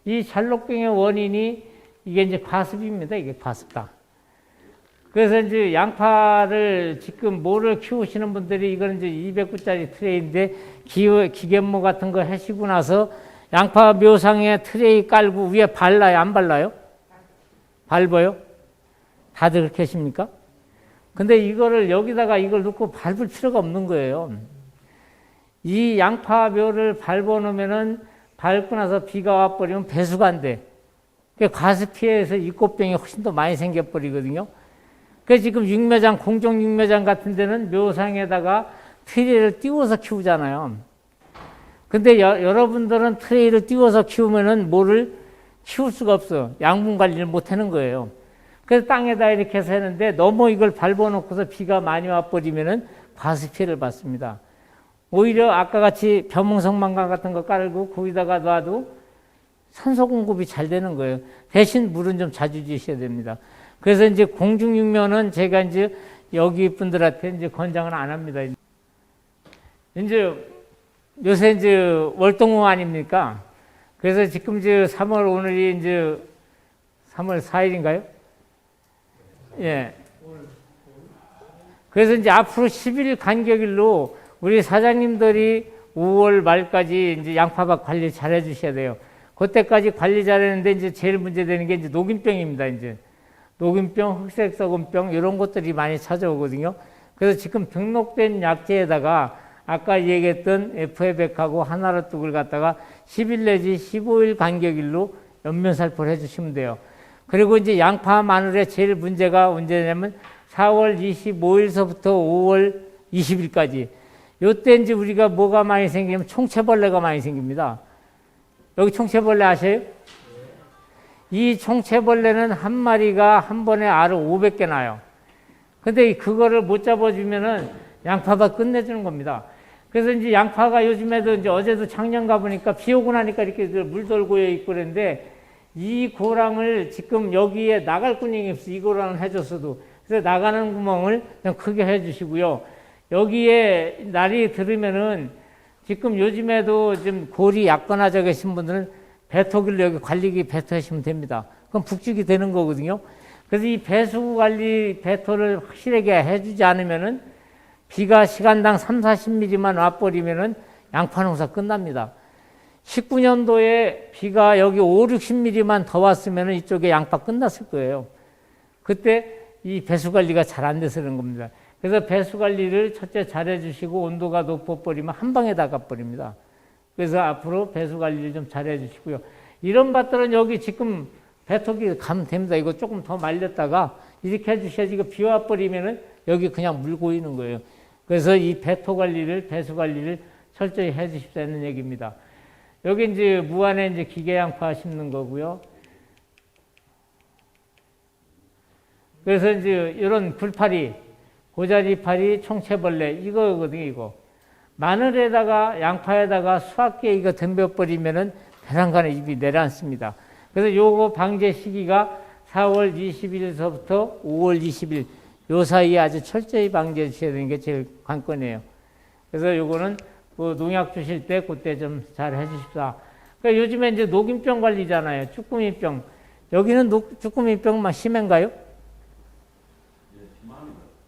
이 잘록병의 원인이 이게 이제 과습입니다. 이게 과습다. 그래서 이제 양파를 지금 모를 키우시는 분들이 이거는 이제 200구짜리 트레이인데 기계모 같은 거 하시고 나서 양파 묘상에 트레이 깔고 위에 발라요? 안 발라요? 밟아요? 다들 그렇게 하십니까? 근데 이거를 여기다가 이걸 넣고 밟을 필요가 없는 거예요. 이 양파묘를 밟아놓으면은 밟고 나서 비가 와버리면 배수가 안 돼. 가스 피해에서 이꽃병이 훨씬 더 많이 생겨버리거든요. 그래서 지금 육묘장, 공정 육묘장 같은 데는 묘상에다가 트레이를 띄워서 키우잖아요. 근데 여러분들은 트레이를 띄워서 키우면은 뭐를 키울 수가 없어. 양분 관리를 못 하는 거예요. 그래서 땅에다 이렇게 해서 하는데 너무 이걸 밟아놓고서 비가 많이 와버리면은 가스 피해를 받습니다. 오히려 아까 같이 벼뭉성망간 같은 거 깔고 거기다가 놔도 산소 공급이 잘 되는 거예요. 대신 물은 좀 자주 주셔야 됩니다. 그래서 이제 공중육면은 제가 이제 여기 분들한테 이제 권장을 안 합니다. 이제 요새 이제 월동호 아닙니까? 그래서 지금 이제 3월 오늘이 이제 3월 4일인가요? 예. 그래서 이제 앞으로 10일 간격일로 우리 사장님들이 5월 말까지 이제 양파밭 관리 잘 해주셔야 돼요. 그때까지 관리 잘했는데 이제 제일 문제되는 게 이제 녹균병입니다. 이제 녹균병, 흑색썩은병 이런 것들이 많이 찾아오거든요. 그래서 지금 등록된 약재에다가 아까 얘기했던 FA100하고 하나로뚝을 갖다가 10일 내지 15일 간격일로 연면살포를 해주시면 돼요. 그리고 이제 양파, 마늘의 제일 문제가 언제냐면 4월 25일서부터 5월 20일까지. 요때 이제 우리가 뭐가 많이 생기냐면 총체벌레가 많이 생깁니다. 여기 총체벌레 아세요? 이 총체벌레는 한 마리가 한 번에 알을 500개 낳아요. 근데 그거를 못 잡아주면은 양파가 끝내주는 겁니다. 그래서 이제 양파가 요즘에도 이제 어제도 작년 가보니까 비 오고 나니까 이렇게 물 돌고여 있고 그랬는데 이 고랑을 지금 여기에 나갈 구멍이 없어. 이 고랑을 해줬어도. 그래서 나가는 구멍을 좀 크게 해주시고요. 여기에 날이 들으면은 지금 요즘에도 좀 골이 약건하져 계신 분들은 배토기를 여기 관리기 배토하시면 됩니다. 그럼 북죽이 되는 거거든요. 그래서 이 배수 관리 배토를 확실하게 해주지 않으면은 비가 시간당 3, 40mm만 와버리면은 양파 농사 끝납니다. 19년도에 비가 여기 5, 60mm만 더 왔으면은 이쪽에 양파 끝났을 거예요. 그때 이 배수 관리가 잘 안 돼서 그런 겁니다. 그래서 배수 관리를 첫째 잘 해주시고 온도가 높아버리면 한 방에 다 가버립니다. 그래서 앞으로 배수 관리를 좀 잘 해주시고요. 이런 밭들은 여기 지금 배토기 가면 됩니다. 이거 조금 더 말렸다가 이렇게 해주셔야지 이거 비 와버리면은 여기 그냥 물 고이는 거예요. 그래서 이 배토 관리를, 배수 관리를 철저히 해주십사는 얘기입니다. 여기 이제 무안에 이제 기계 양파 심는 거고요. 그래서 이제 이런 굴파리, 고자리파리, 총체벌레 이거거든요, 이거. 마늘에다가 양파에다가 수학계 이거 덤벼버리면은 배란간에 잎이 내려앉습니다. 그래서 요거 방제 시기가 4월 20일서부터 5월 20일 요 사이에 아주 철저히 방제해 주셔야 되는 게 제일 관건이에요. 그래서 요거는 그 농약 주실 때 그때 좀 잘 해주십사. 그러니까 요즘에 이제 녹균병 관리잖아요. 쭈꾸미병. 여기는 쭈꾸미병만 심한가요?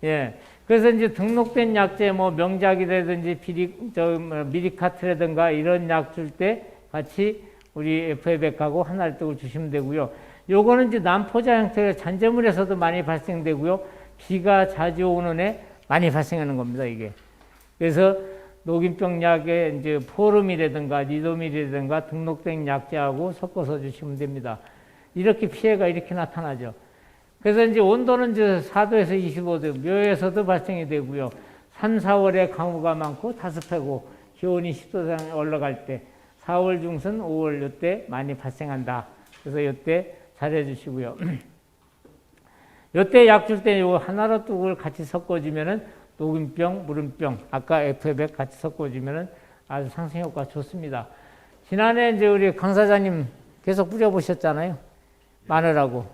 예. 그래서 이제 등록된 약재, 뭐 명작이라든지 미리카트라든가 이런 약 줄 때 같이 우리 FA100하고 하나를 주시면 되고요. 요거는 이제 난포자 형태의 잔재물에서도 많이 발생되고요. 비가 자주 오는 해 많이 발생하는 겁니다, 이게. 그래서 녹균병 약에 이제 포름이라든가 니도밀이라든가 등록된 약재하고 섞어서 주시면 됩니다. 이렇게 피해가 이렇게 나타나죠. 그래서 이제 온도는 이제 4도에서 25도, 묘에서도 발생이 되고요. 3, 4월에 강우가 많고 다습하고 기온이 10도 이상 올라갈 때 4월 중순, 5월 이때 많이 발생한다. 그래서 이때 잘해 주시고요. 이때 약 줄 때 요 하나로 뚝을 같이 섞어주면은 녹균병, 무름병, 아까 FA100 같이 섞어주면은 아주 상승 효과 좋습니다. 지난해 이제 우리 강 사장님 계속 뿌려보셨잖아요. 마늘하고.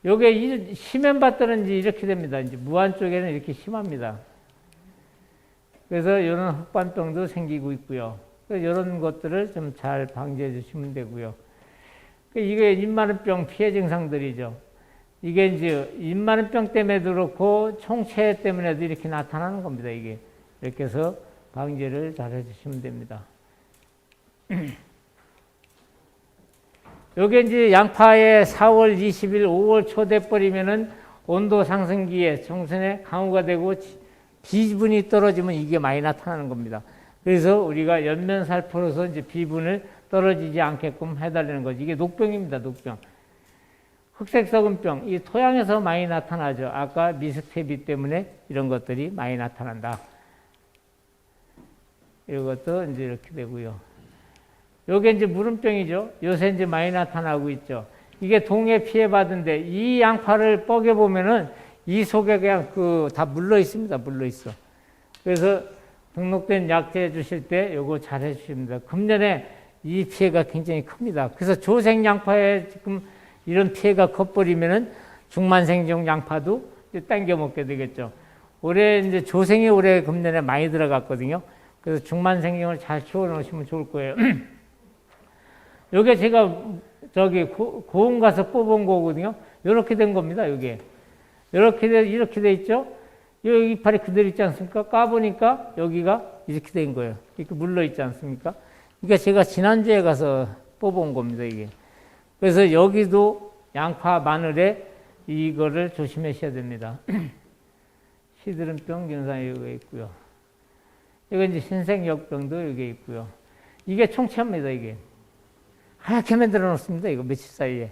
요게 심한 밭들은 이제 이렇게 됩니다. 이제 무안 쪽에는 이렇게 심합니다. 그래서 이런 흑반병도 생기고 있고요. 이런 것들을 좀 잘 방지해 주시면 되고요. 이게 잎마른병 피해 증상들이죠. 이게 이제 잎마른병 때문에도 그렇고 총체 때문에도 이렇게 나타나는 겁니다. 이게 이렇게 해서 방지를 잘 해주시면 됩니다. 요게 이제 양파에 4월 20일, 5월 초 돼버리면은 온도 상승기에 정선에 강우가 되고 비분이 떨어지면 이게 많이 나타나는 겁니다. 그래서 우리가 연면살포로서 이제 비분을 떨어지지 않게끔 해달라는 거지. 이게 녹병입니다, 녹병. 흑색소금병, 이 토양에서 많이 나타나죠. 아까 미스테비 때문에 이런 것들이 많이 나타난다. 이것도 이제 이렇게 되고요. 요게 이제 물음병이죠. 요새 이제 많이 나타나고 있죠. 이게 동해 피해받은데 이 양파를 뻐겨보면은 이 속에 그냥 다 물러 있습니다. 물러 있어. 그래서 등록된 약재 주실 때 요거 잘 해주십니다. 금년에 이 피해가 굉장히 큽니다. 그래서 조생 양파에 지금 이런 피해가 커버리면은 중만생종 양파도 이제 당겨 먹게 되겠죠. 올해 이제 조생이 올해 금년에 많이 들어갔거든요. 그래서 중만생종을 잘 키워 놓으시면 좋을 거예요. 요게 제가 고흥 가서 뽑은 거거든요. 요렇게 된 겁니다, 요게. 이렇게 돼 있죠? 여기 이파리 그대로 있지 않습니까? 까보니까 여기가 이렇게 된 거예요. 이렇게 물러 있지 않습니까? 그러니까 제가 지난주에 가서 뽑아온 겁니다, 이게. 그래서 여기도 양파, 마늘에 이거를 조심하셔야 됩니다. 시드름병, 윤상이 여기 있고요. 이건 이제 신생역병도 여기 있고요. 이게 총체입니다, 이게. 하얗게 만들어 놓습니다, 이거 며칠 사이에.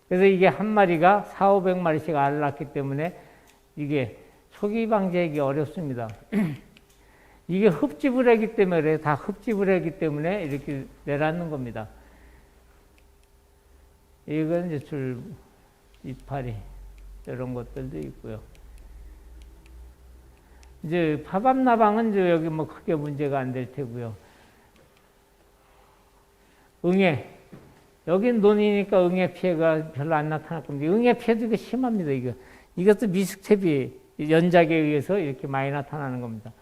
그래서 이게 한 마리가 400~500마리씩 알을 낳기 때문에 이게 초기 방지하기 어렵습니다. 이게 흡집을 하기 때문에 그래요. 다 흡집을 하기 때문에 이렇게 내려앉는 겁니다. 이건 이제 줄, 이파리, 이런 것들도 있고요. 이제 파밤나방은 이제 여기 뭐 크게 문제가 안 될 테고요. 응애. 여긴 논이니까 응애 피해가 별로 안 나타날 겁니다. 응애 피해도 이게 심합니다, 이거. 이것도 미스텝이 연작에 의해서 이렇게 많이 나타나는 겁니다.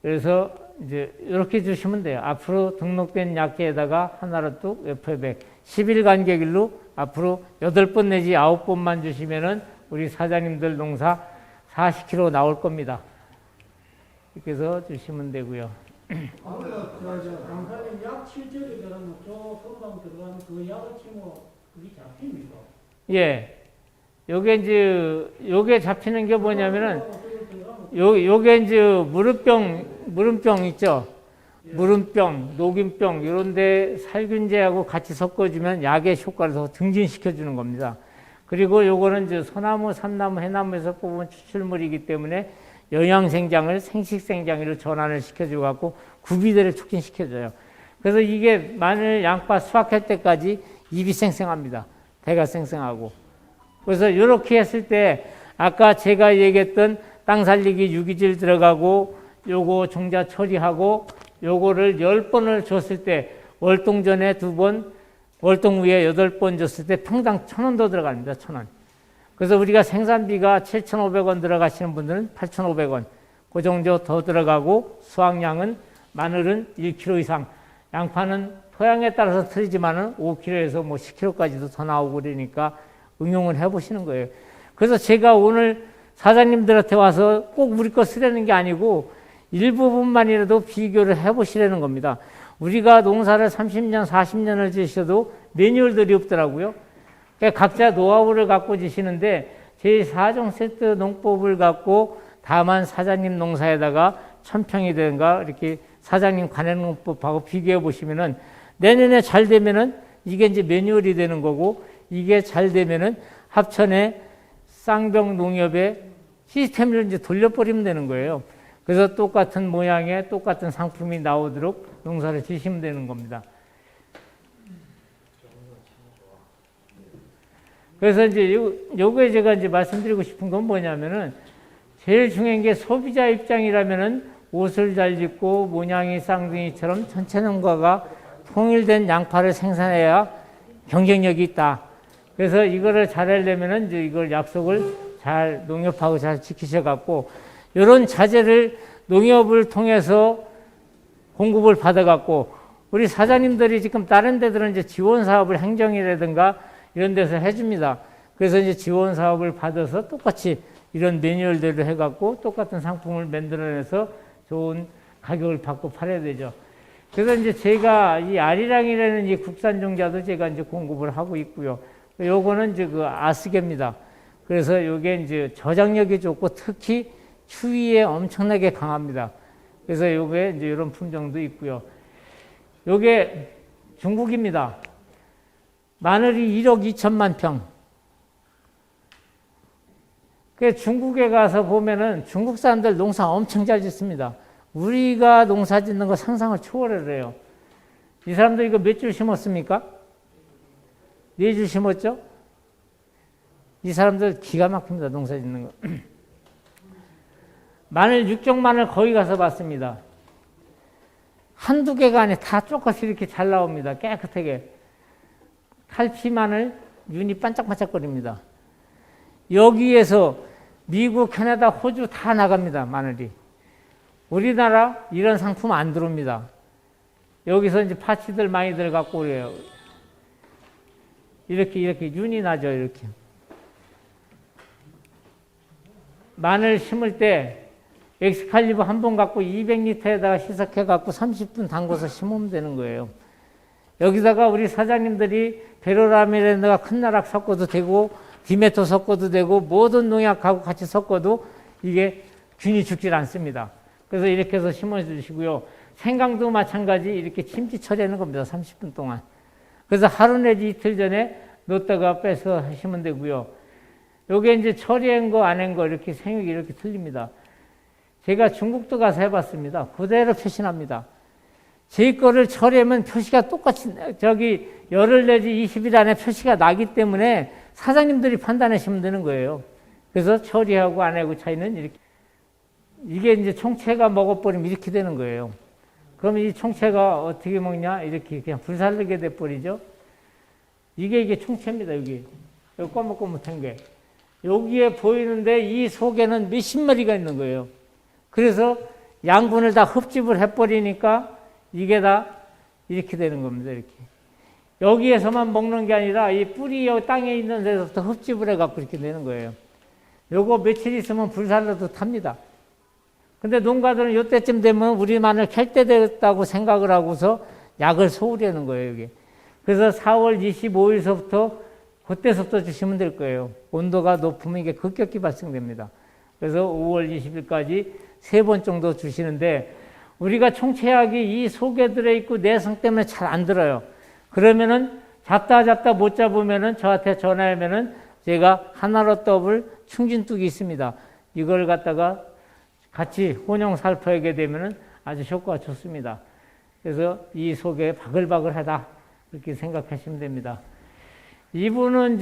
그래서 이제 이렇게 주시면 돼요. 앞으로 등록된 약재에다가 하나로 뚝 F100 10일 간격일로 앞으로 8번 내지 9번만 주시면은 우리 사장님들 농사 40kg 나올 겁니다. 이렇게 해서 주시면 되고요. 아까 강사님 약 7절에 들어가면 저 금방 들어가는 그 약을 치면 그게 잡힙니까? 예. 요게 잡히는 게 뭐냐면은 요게 이제 무름병 있죠. 무름병, 녹균병 이런데 살균제하고 같이 섞어주면 약의 효과를 더 증진시켜 주는 겁니다. 그리고 요거는 이제 소나무, 삼나무, 해나무에서 뽑은 추출물이기 때문에 영양생장을 생식생장으로 전환을 시켜주고 갖고 구비대를 촉진시켜줘요. 그래서 이게 마늘, 양파 수확할 때까지 입이 쌩쌩합니다. 배가 쌩쌩하고. 그래서 이렇게 했을 때 아까 제가 얘기했던 땅 살리기 유기질 들어가고 요거 종자 처리하고 요거를 10번을 줬을 때 월동 전에 2번, 월동 후에 8번 줬을 때 평당 1,000원 더 들어갑니다. 1,000원. 그래서 우리가 생산비가 7,500원 들어가시는 분들은 8,500원. 그 정도 더 들어가고 수확량은 마늘은 1kg 이상, 양파는 토양에 따라서 틀리지만은 5kg에서 뭐 10kg까지도 더 나오고 그러니까 응용을 해보시는 거예요. 그래서 제가 오늘 사장님들한테 와서 꼭 우리 거 쓰려는 게 아니고 일부분만이라도 비교를 해보시라는 겁니다. 우리가 농사를 30년, 40년을 지으셔도 매뉴얼들이 없더라고요. 그러니까 각자 노하우를 갖고 지시는데 제4종 세트 농법을 갖고 다만 사장님 농사에다가 1000평이 되는가 이렇게 사장님 관행 농법하고 비교해 보시면은 내년에 잘 되면은 이게 이제 매뉴얼이 되는 거고 이게 잘 되면은 합천의 쌍병 농협의 시스템을 이제 돌려버리면 되는 거예요. 그래서 똑같은 모양의 똑같은 상품이 나오도록 농사를 지시면 되는 겁니다. 그래서 이제 요거에 제가 이제 말씀드리고 싶은 건 뭐냐면은 제일 중요한 게 소비자 입장이라면은 옷을 잘 짓고 모양이 쌍둥이처럼 전체 농가가 통일된 양파를 생산해야 경쟁력이 있다. 그래서 이거를 잘 하려면은 이제 이걸 약속을 잘 농협하고 잘 지키셔갖고 이런 자재를 농협을 통해서 공급을 받아갖고 우리 사장님들이 지금 다른 데들은 이제 지원 사업을 행정이라든가 이런 데서 해줍니다. 그래서 이제 지원 사업을 받아서 똑같이 이런 매뉴얼대로 해갖고 똑같은 상품을 만들어내서 좋은 가격을 받고 팔아야 되죠. 그래서 이제 제가 이 아리랑이라는 이 국산 종자도 제가 이제 공급을 하고 있고요. 요거는 이제 그 아스개입니다. 그래서 이게 이제 저장력이 좋고 특히 추위에 엄청나게 강합니다. 그래서 요게 이제 이런 품종도 있고요. 요게 중국입니다. 마늘이 1억 2천만 평. 그 중국에 가서 보면은 중국 사람들 농사 엄청 잘 짓습니다. 우리가 농사 짓는 거 상상을 초월을 해요. 이 사람들 이거 몇 줄 심었습니까? 4줄 심었죠? 이 사람들 기가 막힙니다. 농사 짓는 거. 마늘, 육종 마늘 거기 가서 봤습니다. 한두 개가 아니라 다 쪼까지 이렇게 잘 나옵니다. 깨끗하게. 탈피 마늘, 윤이 반짝반짝거립니다. 여기에서 미국, 캐나다, 호주 다 나갑니다. 마늘이. 우리나라 이런 상품 안 들어옵니다. 여기서 이제 파치들 많이들 갖고 그래요. 이렇게 윤이 나죠. 이렇게. 마늘 심을 때 엑스칼리버 한 번 갖고 200리터에다가 희석해 갖고 30분 담궈서 심으면 되는 거예요. 여기다가 우리 사장님들이 베로라미렌드가 큰 나락 섞어도 되고 디메토 섞어도 되고 모든 농약하고 같이 섞어도 이게 균이 죽질 않습니다. 그래서 이렇게 해서 심어주시고요. 생강도 마찬가지 이렇게 침지 처리하는 겁니다. 30분 동안. 그래서 하루 내지 이틀 전에 놓다가 빼서 하시면 되고요. 요게 이제 처리한 거, 안 한 거, 이렇게 생육이 이렇게 틀립니다. 제가 중국도 가서 해봤습니다. 그대로 표시납니다. 제 거를 처리하면 표시가 똑같이, 열흘 내지 20일 안에 표시가 나기 때문에 사장님들이 판단하시면 되는 거예요. 그래서 처리하고 안 하고 차이는 이렇게. 이게 이제 총체가 먹어버리면 이렇게 되는 거예요. 그럼 이 총체가 어떻게 먹냐? 이렇게 그냥 불살르게 돼버리죠. 이게 총체입니다, 여기. 여기 꼬뭇꼬뭇한 게. 여기에 보이는데 이 속에는 몇십 마리가 있는 거예요. 그래서 양분을 다 흡집을 해버리니까 이게 다 이렇게 되는 겁니다, 이렇게. 여기에서만 먹는 게 아니라 이 뿌리 땅에 있는 데서부터 흡집을 해갖고 이렇게 되는 거예요. 요거 며칠 있으면 불살라도 탑니다. 근데 농가들은 요때쯤 되면 우리 마늘 캘 때 됐다고 생각을 하고서 약을 소홀히 하는 거예요, 여기. 그래서 4월 25일서부터 그때서부터 주시면 될 거예요. 온도가 높으면 이게 급격히 발생됩니다. 그래서 5월 20일까지 3번 정도 주시는데 우리가 총체약이 이 속에 들어있고 내성 때문에 잘 안 들어요. 그러면은 잡다 못 잡으면은 저한테 전화하면은 제가 하나로 더블 충진뚝이 있습니다. 이걸 갖다가 같이 혼용 살포하게 되면은 아주 효과가 좋습니다. 그래서 이 속에 바글바글하다 이렇게 생각하시면 됩니다. 이분은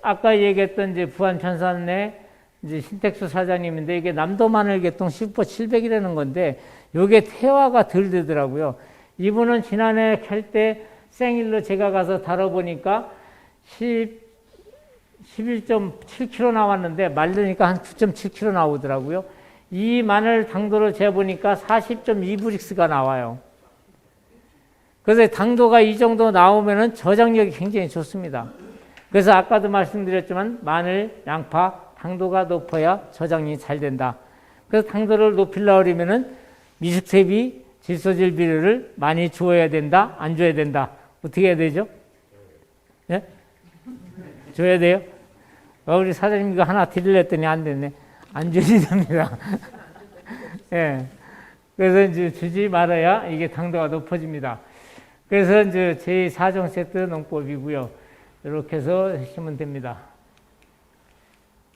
아까 얘기했던 부안 편산내 신택수 사장님인데 이게 남도 마늘계통 슈퍼 700이라는 건데 요게 태화가 덜 되더라고요. 이분은 지난해 캘 때 생일로 제가 가서 다뤄보니까 11.7kg 나왔는데 말르니까 한 9.7kg 나오더라고요. 이 마늘 당도를 재보니까 40.2브릭스가 나와요. 그래서 당도가 이 정도 나오면은 저장력이 굉장히 좋습니다. 그래서 아까도 말씀드렸지만 마늘, 양파, 당도가 높아야 저장이 잘 된다. 그래서 당도를 높이려고 그러면은 미숙세비, 질소질 비료를 많이 줘야 된다, 안 줘야 된다. 어떻게 해야 되죠? 예? 줘야 돼요? 우리 사장님 이거 하나 드리려 했더니 안 됐네. 안 주셔야 됩니다. 예. 그래서 이제 주지 말아야 이게 당도가 높아집니다. 그래서 이제 제4종 세트 농법이고요. 이렇게 해서 하시면 됩니다.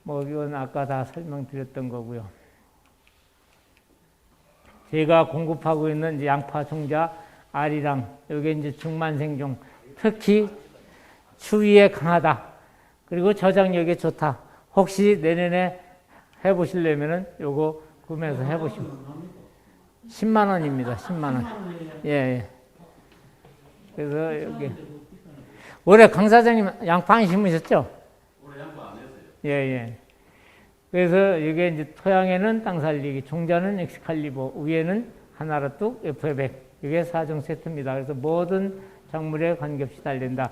이건 아까 다 설명드렸던 거고요. 제가 공급하고 있는 이제 양파 종자, 아리랑, 여기 이제 중만생종, 특히 추위에 강하다. 그리고 저장력이 좋다. 혹시 내년에 해보시려면은 요거 구매해서 해보시면 10만 원입니다. 10만 원. 예. 그래서 여기 올해 강 사장님 양파 안 심으셨죠? 올해 양파 안 했어요. 예. 그래서 이게 이제 토양에는 땅 살리기, 종자는 엑스칼리버, 위에는 하나로 뚝 F100. 이게 4종 세트입니다. 그래서 모든 작물에 관계없이 달린다.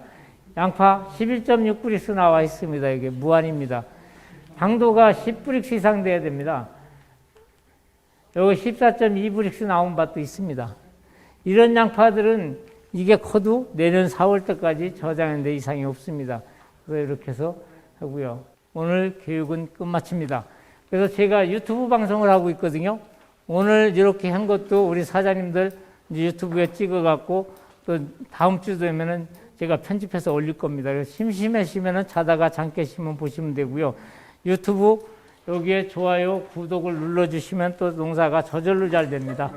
양파 11.6브릭스 나와 있습니다. 이게 무한입니다. 당도가 10브릭스 이상 돼야 됩니다. 여기 14.2브릭스 나온 밭도 있습니다. 이런 양파들은 이게 커도 내년 4월 때까지 저장하는 데 이상이 없습니다. 그래서 이렇게 해서 하고요. 오늘 교육은 끝마칩니다. 그래서 제가 유튜브 방송을 하고 있거든요. 오늘 이렇게 한 것도 우리 사장님들 이제 유튜브에 찍어갖고 또 다음 주 되면은 제가 편집해서 올릴 겁니다. 그래서 심심하시면은 자다가 잠 깨시면 보시면 되고요. 유튜브 여기에 좋아요, 구독을 눌러주시면 또 농사가 저절로 잘 됩니다.